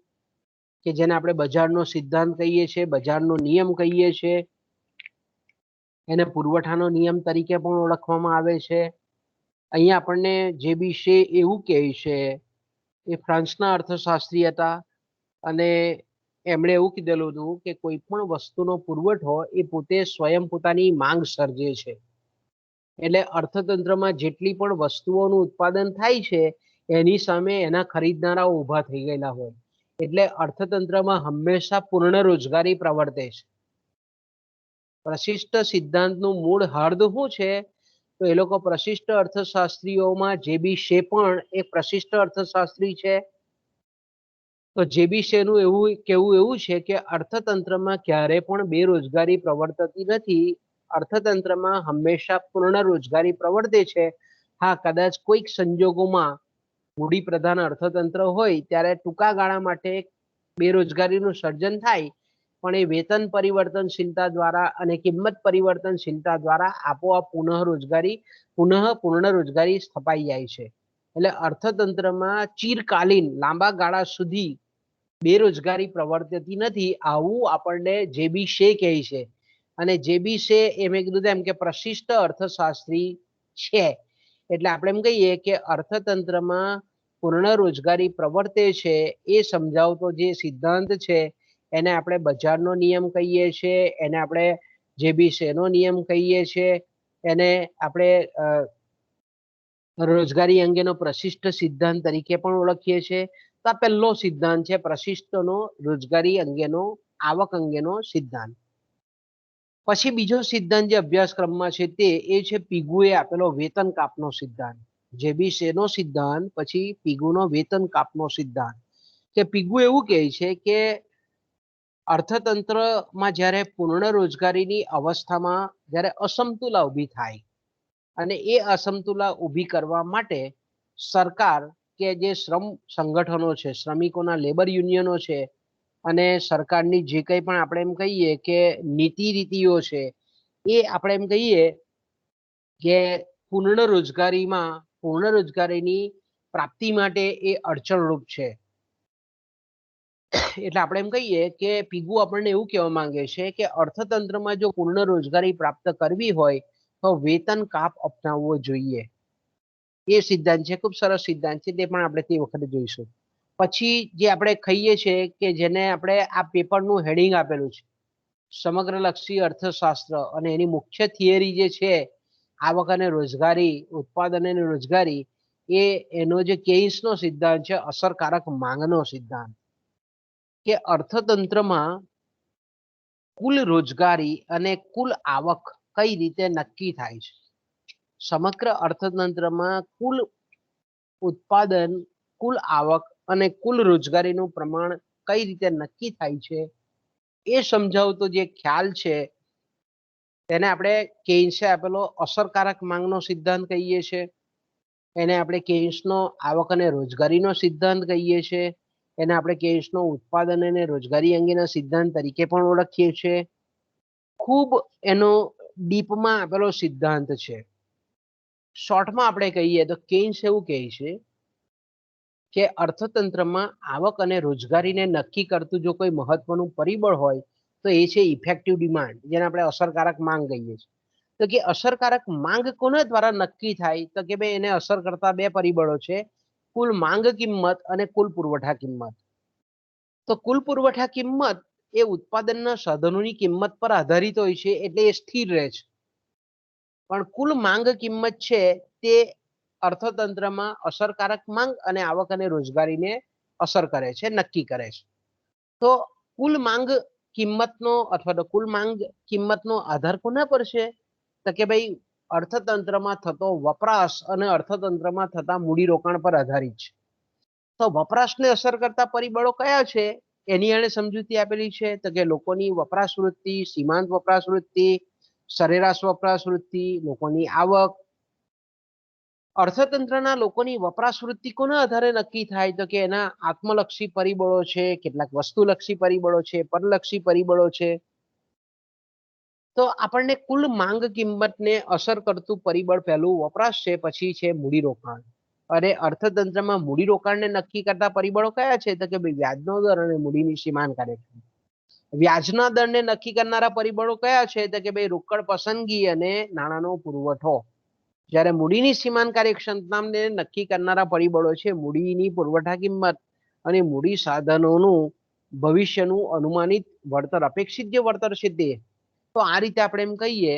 કે જેને આપણે બજારનો સિદ્ધાંત કહીએ છીએ, બજારનો નિયમ કહીએ છીએ. એને પુરવઠાનો નિયમ તરીકે પણ ઓળખવામાં આવે છે. અહીંયા આપણને જેબી શે એવું કહે છે, એ ફ્રાન્સના અર્થશાસ્ત્રી હતા અને એમણે એવું કીધેલું હતું કે કોઈ પણ વસ્તુનો પુરવઠો એ પોતે સ્વયં પોતાની માંગ સર્જે છે. એટલે અર્થતંત્રમાં જેટલી પણ વસ્તુઓનું ઉત્પાદન થાય છે એની સામે એના ખરીદનારાઓ ઊભા થઈ ગયેલા હોય. એટલે અર્થતંત્રમાં હંમેશા પૂર્ણ રોજગારી પ્રવર્તે છે. પ્રશિષ્ટ સિદ્ધાંતનું મૂળ હાર્દ શું છે? તો એ લોકો પ્રશિષ્ટ અર્થશાસ્ત્રીઓમાં જેબી શે પણ એક પ્રશિષ્ટ અર્થશાસ્ત્રી છે. તો જેબી શેનું એવું કેવું એવું છે કે અર્થતંત્રમાં ક્યારે પણ બેરોજગારી પ્રવર્તતી નથી. અર્થતંત્રમાં હંમેશા પૂર્ણ રોજગારી પ્રવર્તે છે. હા, કદાચ કોઈક સંજોગોમાં મૂડી પ્રધાન અર્થતંત્ર હોય ત્યારે ટૂંકા ગાળા માટે બેરોજગારીનું સર્જન થાય, પણ એ વેતન પરિવર્તનશીલતા દ્વારા અને કિંમત પરિવર્તનશીલતા દ્વારા આપોઆપ પૂર્ણ રોજગારી સ્થપાઈ જાય છે. એટલે અર્થતંત્રમાં ચિરકાલીન લાંબા ગાળા સુધી બેરોજગારી પ્રવર્તતી નથી, આવું આપણને જેબી શે કહે છે. અને જેબી શે મેં કીધું એમ કે પ્રશિષ્ટ અર્થશાસ્ત્રી છે. એટલે આપણે એમ કહીએ કે અર્થતંત્રમાં પૂર્ણ રોજગારી પ્રવર્તે છે એ સમજાવતો જે સિદ્ધાંત છે એને આપણે બજારનો નિયમ કહીએ છીએ, એને આપણે જેબી શેનો નિયમ કહીએ છીએ, એને આપણે રોજગારી અંગેનો પ્રશિષ્ટ સિદ્ધાંત તરીકે પણ ઓળખીએ છીએ. તો આ પહેલો સિદ્ધાંત છે પ્રશિષ્ટનો રોજગારી અંગેનો, આવક અંગેનો સિદ્ધાંત. પછી બીજો સિદ્ધાંત જે અભ્યાસક્રમમાં છે તે એ છે પીગુએ આપેલો વેતન કાપનો સિદ્ધાંત. જેબી શેનો સિદ્ધાંત પછી પીગુનો વેતન કાપનો સિદ્ધાંત. કે પીગુ એવું કહે છે કે અર્થતંત્રમાં જ્યારે પૂર્ણ રોજગારીની અવસ્થામાં જ્યારે અસમતુલા ઊભી થાય અને એ અસમતુલા ઊભી કરવા માટે સરકાર કે જે શ્રમ સંગઠનો છે, શ્રમિકોના લેબર યુનિયનો છે અને સરકારની જે કંઈ પણ આપણે એમ કહીએ કે નીતિ રીતિઓ છે, એ આપણે એમ કહીએ કે પૂર્ણ રોજગારીની પ્રાપ્તિ માટે એ અડચણરૂપ છે. એટલે આપણે એમ કહીએ કે પીગુ આપણને એવું કહેવા માંગે છે કે અર્થતંત્રમાં જો પૂર્ણ રોજગારી પ્રાપ્ત કરવી હોય તો વેતન કાપ અપનાવવો જોઈએ. એ સિદ્ધાંત છે, ખૂબ સરસ સિદ્ધાંત છે, તે પણ આપણે તે વખતે જોઈશું. પછી જે આપણે કહીએ છીએ કે જેને આપણે આ પેપરનું હેડિંગ આપેલું છે સમગ્રલક્ષી અર્થશાસ્ત્ર, અને એની મુખ્ય થિયરી જે છે આવક અને રોજગારી, ઉત્પાદન અને રોજગારી, એનો જે કેઇન્સનો સિદ્ધાંત છે અસરકારક માંગનો સિદ્ધાંત. કે અર્થતંત્રમાં કુલ રોજગારી અને કુલ આવક કઈ રીતે નક્કી થાય છે. સમગ્ર અર્થતંત્રમાં કુલ ઉત્પાદન, કુલ આવક અને કુલ રોજગારીનું પ્રમાણ કઈ રીતે નક્કી થાય છે એ સમજાવતો જે ખ્યાલ છે તેને આપણે કેઇન્સે આપેલો અસરકારક માંગનો સિદ્ધાંત કહીએ છીએ. એને આપણે કેઇન્સનો આવક અને રોજગારીનો સિદ્ધાંત કહીએ છીએ. એને આપણે કેઇન્સનો ઉત્પાદન અને રોજગારી અંગેના સિદ્ધાંત તરીકે પણ ઓળખીએ છીએ. ખૂબ એનો ડીપમાં આપેલો સિદ્ધાંત છે. શોર્ટમાં આપણે કહીએ તો કેઇન્સ એવું કહે છે કે અર્થતંત્રમાં આવક અને રોજગારીને નક્કી કરતું જો કોઈ મહત્વનું પરિબળ હોય તો એ છે ઇફેક્ટિવ ડિમાન્ડ, જેને આપણે અસરકારક માંગ કહીએ છીએ. તો કે અસરકારક માંગ કોના દ્વારા નક્કી થાય? તો કે ભાઈ એને અસર કરતા બે પરિબળો છે, કુલ માંગ કિંમત અને કુલ પુરવઠા કિંમત. તો કુલ પુરવઠા કિંમત એ ઉત્પાદનના સાધનોની કિંમત પર આધારિત હોય છે, એટલે એ સ્થિર રહે છે. પણ કુલ માંગ કિંમત છે તે અર્થતંત્રમાં અસરકારક માંગ અને આવક અને રોજગારીને અસર કરે છે, નક્કી કરે છે. તો કુલ માંગ કિંમતનો અથવા તો કુલ માંગ કિંમતનો આધાર કોના પર છે? તો કે ભાઈ અર્થતંત્રમાં થતો વપરાશ અને અર્થતંત્રમાં થતા મૂડીરોકાણ પર આધારિત છે. તો વપરાશને અસર કરતા પરિબળો કયા છે એની આને સમજૂતી આપેલી છે તો કે લોકોની વપરાશ વૃત્તિ, સીમાંત વપરાશ વૃત્તિ, સરેરાશ વપરાશ વૃત્તિ, લોકોની આવક. અર્થતંત્રના લોકોની વપરાશ વૃત્તિ કોના આધારે નક્કી થાય તો કે એના આત્મલક્ષી પરિબળો છે, કેટલાક વસ્તુલક્ષી પરિબળો છે, પરલક્ષી પરિબળો છે. તો આપણને કુલ માંગ કિંમતને અસર કરતું પરિબળ પહેલું વપરાશ છે, પછી છે મૂડીરોકાણ. અને અર્થતંત્રમાં મૂડીરોકાણને નક્કી કરતા પરિબળો કયા છે તો કે ભાઈ વ્યાજનો દર અને મૂડીની સીમાંત કાર્યક્ષમતા. વ્યાજના દરને નક્કી કરનારા પરિબળો કયા છે તો કે ભાઈ રોકડ પસંદગી અને નાણાંનો પુરવઠો. જ્યારે મૂડીની સીમાંત કાર્યક્ષમતાને નક્કી કરનારા પરિબળો છે મૂડીની પુરવઠા કિંમત અને મૂડી સાધનોનું ભવિષ્યનું અનુમાનિત વળતર, અપેક્ષિત જે વળતર છે તે. તો આ રીતે આપણે એમ કહીએ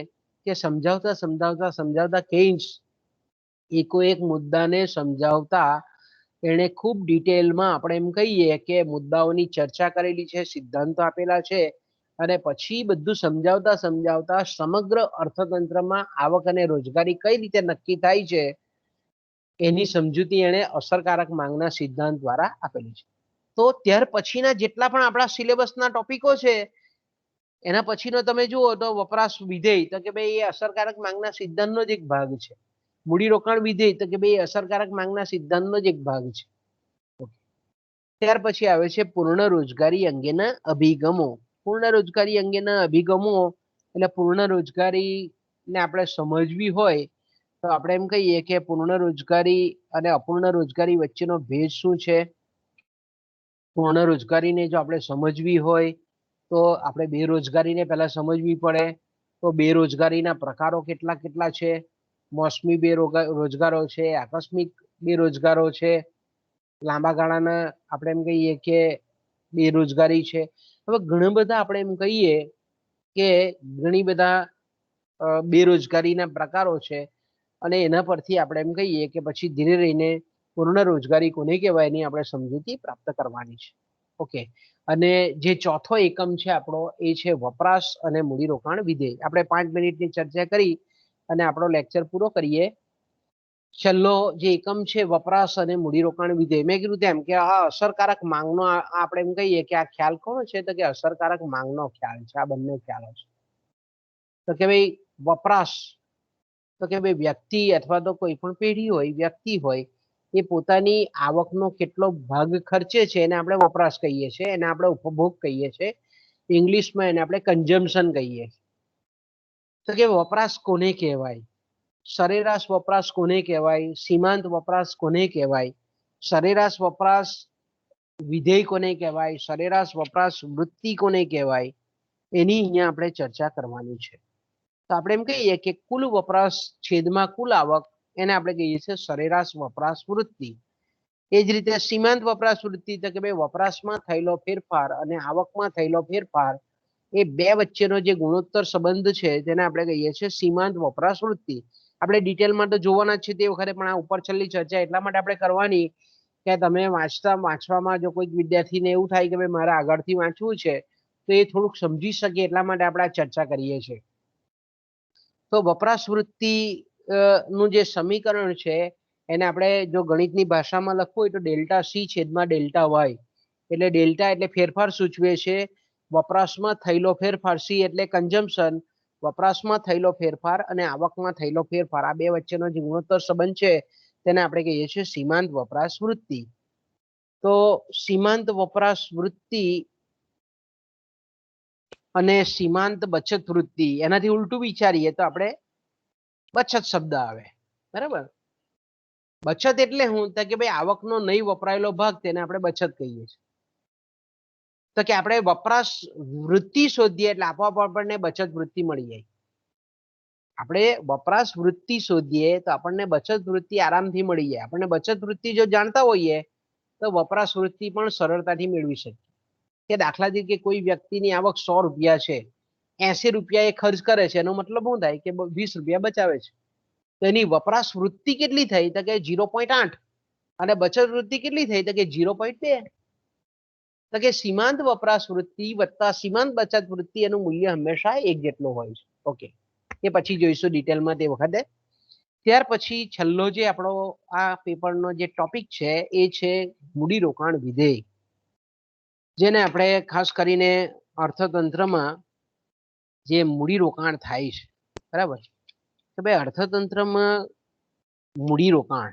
કે સમજાવતા કેન્સ એકો એક મુદ્દાને સમજાવતા એને ખૂબ ડિટેલમાં આપણે એમ કહીએ કે મુદ્દાઓની ચર્ચા કરેલી છે, સિદ્ધાંતો આપેલા છે અને પછી બધું સમજાવતા સમગ્ર અર્થતંત્રમાં આવક અને રોજગારી કઈ રીતે નક્કી થાય છે એની સમજૂતી એને અસરકારક માંગના સિદ્ધાંત દ્વારા આપેલી છે. તો ત્યાર પછીના જેટલા પણ આપણા સિલેબસના ટોપિકો છે એના પછીનો તમે જુઓ તો વપરાશ વિધેય તો કે ભાઈ એ અસરકારક માંગના સિદ્ધાંતનો જ એક ભાગ છે. મૂડીરોકાણ વિધેય તો કે ભાઈ અસરકારક માંગના સિદ્ધાંતનો જ એક ભાગ છે. ત્યાર પછી આવે છે પૂર્ણ રોજગારી અંગેના અભિગમો. પૂર્ણ રોજગારી અંગેના અભિગમો એટલે પૂર્ણ રોજગારીને આપણે સમજવી હોય તો આપણે એમ કહીએ કે પૂર્ણ રોજગારી અને અપૂર્ણ રોજગારી વચ્ચેનો ભેદ શું છે. પૂર્ણ રોજગારીને જો આપણે સમજવી હોય તો આપણે બેરોજગારીને પહેલા સમજવી પડે. તો બેરોજગારીના પ્રકારો કેટલા કેટલા છે. મોસમી બેરોજગારો છે, આકસ્મિક બેરોજગારો છે, લાંબા ગાળાના આપણે એમ કહીએ કે બેરોજગારી છે. હવે ઘણા બધા આપણે એમ કહીએ કે ઘણી બધા બેરોજગારીના પ્રકારો છે અને એના પરથી આપણે એમ કહીએ કે પછી ધીરે રહીને પૂર્ણ રોજગારી કોને કહેવાય એની આપણે સમજૂતી પ્રાપ્ત કરવાની છે. ઓકે. અને જે ચોથો એકમ છે આપણો એ છે વપરાશ અને મૂડીરોકાણ વિધેય. આપણે 5 મિનિટની ચર્ચા કરી અને આપણો લેક્ચર પૂરો કરીએ. છેલ્લો જે એકમ છે વપરાશ અને મૂડીરોકાણ વિધેય. મેં કીધું તેમ કે આ અસરકારક માંગનો આપણે એમ કહીએ કે આ ખ્યાલ કોનો છે તો કે અસરકારક માંગનો ખ્યાલ છે. આ બંને ખ્યાલો છે. તો કે ભાઈ વપરાશ તો કે ભાઈ વ્યક્તિ અથવા તો કોઈ પણ પેઢી હોય, વ્યક્તિ હોય એ પોતાની આવકનો કેટલો ભાગ ખર્ચે છે એને આપણે વપરાશ કહીએ છીએ, એને આપણે ઉપભોગ કહીએ છીએ. ઇંગ્લિશમાં એને આપણે કન્ઝમ્પશન કહીએ. તો કે વપરાશ કોને કહેવાય, સરેરાશ વપરાશ કોને કહેવાય, સીમાંત વપરાશ કોને કહેવાય, સરેરાશ વપરાશ વિધેય કોને કહેવાય, સરેરાશ વપરાશ વૃત્તિ કોને કહેવાય એની અહીંયા આપણે ચર્ચા કરવાની છે. તો આપણે એમ કહીએ કે કુલ વપરાશ છેદમાં કુલ આવક એને આપણે કહીએ છીએ સરેરાશ વપરાશ વૃત્તિ. એ જ રીતે સીમાંત વપરાશ વૃત્તિ તો કે ભાઈ વપરાશમાં થયેલો ફેરફાર અને આવકમાં થયેલો ફેરફાર એ બે વચ્ચેનો જે ગુણોત્તર સંબંધ છે તેને આપણે કહીએ છીએ સીમાંત વપરાશ વૃત્તિ. આપણે ડિટેલમાં તો જોવાના જ છે તે વખતે, પણ આ ઉપર છેલ્લી ચર્ચા એટલા માટે આપણે કરવાની કે તમે વાંચવામાં જો કોઈક વિદ્યાર્થીને એવું થાય કે ભાઈ મારે આગળથી વાંચવું છે તો એ થોડુંક સમજી શકે એટલા માટે આપણે આ ચર્ચા કરીએ છીએ. તો વપરાશ વૃત્તિ નું જે સમીકરણ છે એને આપણે જો ગણિતની ભાષામાં લખવું હોય તો ડેલ્ટા સી છેદમાં ડેલ્ટા વાય. એટલે ડેલ્ટા એટલે ફેરફાર સૂચવે છે, વપરાશમાં થયેલો ફેરફાર, સી એટલે કન્ઝમ્પશન, વપરાશમાં થયેલો ફેરફાર અને આવકમાં થયેલો ફેરફાર, આ બે વચ્ચેનો જે ગુણોત્તર સંબંધ છે તેને આપણે કહીએ છીએ સીમાંત વપરાશ વૃત્તિ. તો સીમાંત વપરાશ વૃત્તિ અને સીમાંત બચત વૃત્તિ એનાથી ઉલટું વિચારીએ તો આપણે બચત શબ્દ આવે. બરાબર. બચત એટલે હું તો કે ભાઈ આવકનો નહીં વપરાયેલો ભાગ તેને આપણે બચત કહીએ છીએ. તો કે આપણે વપરાશ વૃત્તિ શોધીએ એટલે આપોઆપ આપણને બચત વૃત્તિ મળી જાય. આપણે વપરાશ વૃત્તિ શોધીએ તો આપણને બચત વૃત્તિ આરામથી મળી જાય. આપણને બચત વૃત્તિ જો જાણતા હોઈએ તો વપરાશ વૃત્તિ પણ સરળતાથી મેળવી શકીએ. કે દાખલા તરીકે કોઈ વ્યક્તિની આવક 100 રૂપિયા છે, 80 રૂપિયા એ ખર્ચ કરે છે, એનો મતલબ શું થાય કે 20 રૂપિયા બચાવે છે. તો એની વપરાશ વૃત્તિ કેટલી થઈ તો કે 0.8 અને બચત વૃત્તિ કેટલી થઈ તો કે 0.2. તો કે સીમાંત વપરાશ વૃત્તિ વત્તા સીમાંત બચત વૃત્તિ એનું મૂલ્ય હંમેશા એક જેટલું હોય છે. ઓકે, એ પછી જોઈશું ડિટેલમાં તે વખતે. ત્યાર પછી છેલ્લો જે આપણો આ પેપરનો જે ટોપિક છે એ છે મૂડીરોકાણ વિધેય, જેને આપણે ખાસ કરીને અર્થતંત્રમાં જે મૂડીરોકાણ થાય છે, બરાબર, તો ભાઈ અર્થતંત્રમાં મૂડીરોકાણ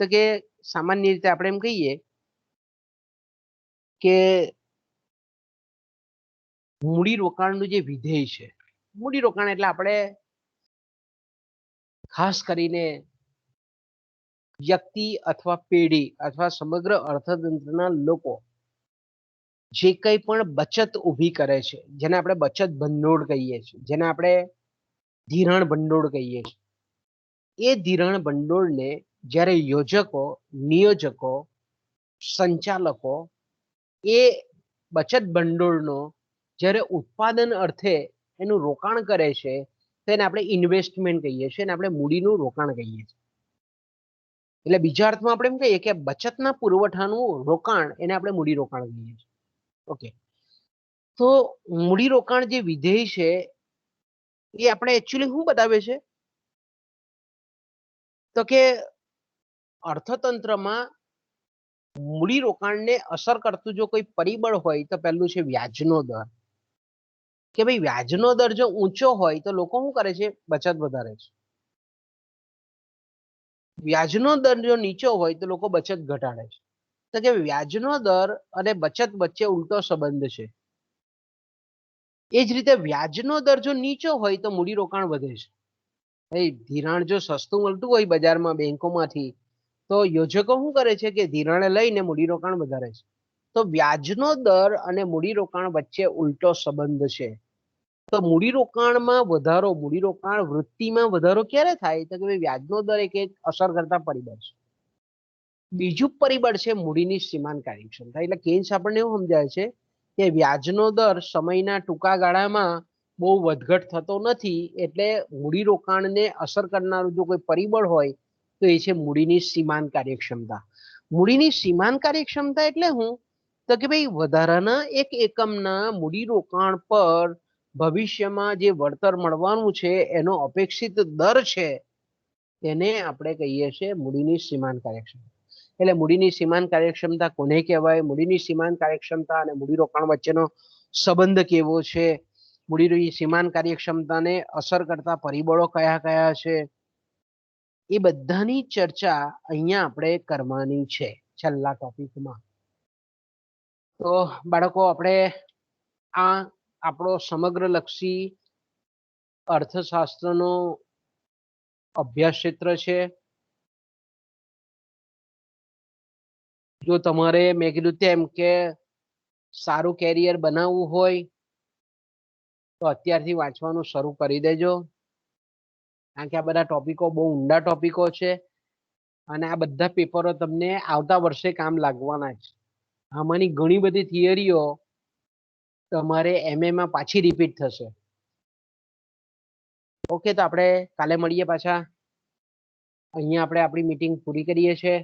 તો કે સામાન્ય રીતે આપણે એમ કહીએ કે મૂડીરોકાણનું જે વિધેય છે, મૂડીરોકાણ એટલે આપણે ખાસ કરીને વ્યક્તિ અથવા પેઢી અથવા સમગ્ર અર્થતંત્રના લોકો જે કંઈ પણ બચત ઊભી કરે છે, જેને આપણે બચત ભંડોળ કહીએ છીએ, જેને આપણે ધિરાણ ભંડોળ કહીએ છીએ, એ ધિરાણ ભંડોળને જ્યારે યોજકો, નિયોજકો, સંચાલકો એ બચત ભંડોળનો જ્યારે ઉત્પાદન અર્થે એનું રોકાણ કરે છે, તેને આપણે ઇન્વેસ્ટમેન્ટ કહીએ છીએ અને આપણે મૂડીનું રોકાણ કહીએ છીએ. એટલે બીજા અર્થમાં આપણે એમ કહીએ કે બચતના પુરવઠાનું રોકાણ એને આપણે મૂડીરોકાણ કહીએ છીએ. ઓકે, તો મૂડીરોકાણ જે વિધેય છે એ આપણે એકચ્યુઅલી શું બતાવે છે તો કે અર્થતંત્રમાં મૂડીરોકાણને અસર કરતું જો કોઈ પરિબળ હોય તો પહેલું છે વ્યાજનો દર. કે ભાઈ વ્યાજનો દર જો ઊંચો હોય તો લોકો શું કરે છે? બચત વધારે છે. વ્યાજનો દર જો નીચો હોય તો લોકો બચત ઘટાડે છે. તો કે વ્યાજનો દર અને બચત વચ્ચે ઉલટો સંબંધ છે. એ જ રીતે વ્યાજનો દર જો નીચો હોય તો મૂડીરોકાણ વધે છે. ભાઈ ધિરાણ જો સસ્તું મળતું હોય બજારમાં બેંકોમાંથી તો યોજકો શું કરે છે કે ધિરાણ લઈને મૂડીરોકાણ વધારે છે. તો વ્યાજનો દર અને મૂડીરોકાણ વચ્ચે ઉલટો સંબંધ છે. તો મૂડીરોકાણમાં વધારો, મૂડીરોકાણ વૃત્તિમાં વધારો ક્યારે થાય? તો કે વ્યાજનો દર એક અસર કરતા પરિબળ છે. બીજું પરિબળ છે મૂડીની સીમાંત કાર્યક્ષમતા. એટલે કેન્સ આપણને એવું સમજાય છે કે વ્યાજનો દર સમયના ટૂંકા ગાળામાં બહુ વધઘટ થતો નથી, એટલે મૂડીરોકાણને અસર કરનારું જો કોઈ પરિબળ હોય તો એ છે મૂડીની સીમાંત કાર્યક્ષમતા. મૂડીની સીમાંત કાર્યક્ષમતા એટલે શું? તો કે ભાઈ વધારાના એક એકમના મૂડીરોકાણ પર ભવિષ્યમાં જે વળતર મળવાનું છે એનો અપેક્ષિત દર છે, તેને આપણે કહીએ છીએ મૂડીની સીમાંત કાર્યક્ષમતા. એટલે મૂડીની સીમાંત કાર્યક્ષમતા કોને કહેવાય? મૂડીની સીમાંત કાર્યક્ષમતા અને મૂડીરોકાણ વચ્ચેનો સંબંધ કેવો છે? મૂડીની સીમાંત કાર્યક્ષમતાને અસર કરતા પરિબળો કયા કયા છે? એ બધાની ચર્ચા અહીંયા આપણે કરવાની છે છેલ્લા ટોપિકમાં. તો બાળકો, આપણે આ આપણો સમગ્ર લક્ષી અર્થશાસ્ત્રનો અભ્યાસ ક્ષેત્ર છે. જો તમારે મેં કીધું તેમ કે સારું કેરિયર બનાવવું હોય તો અત્યારથી વાંચવાનું શરૂ કરી દેજો, કારણ કે આ બધા ટોપિકો બહુ ઊંડા ટોપિકો છે અને આ બધા પેપરો તમને આવતા વર્ષે કામ લાગવાના છે. આમાંની ઘણી બધી થિયરીઓ તમારે એમએમાં પાછી રિપીટ થશે. ઓકે, તો આપણે કાલે મળીએ પાછા. અહીંયા આપણે આપણી મીટિંગ પૂરી કરીએ છીએ.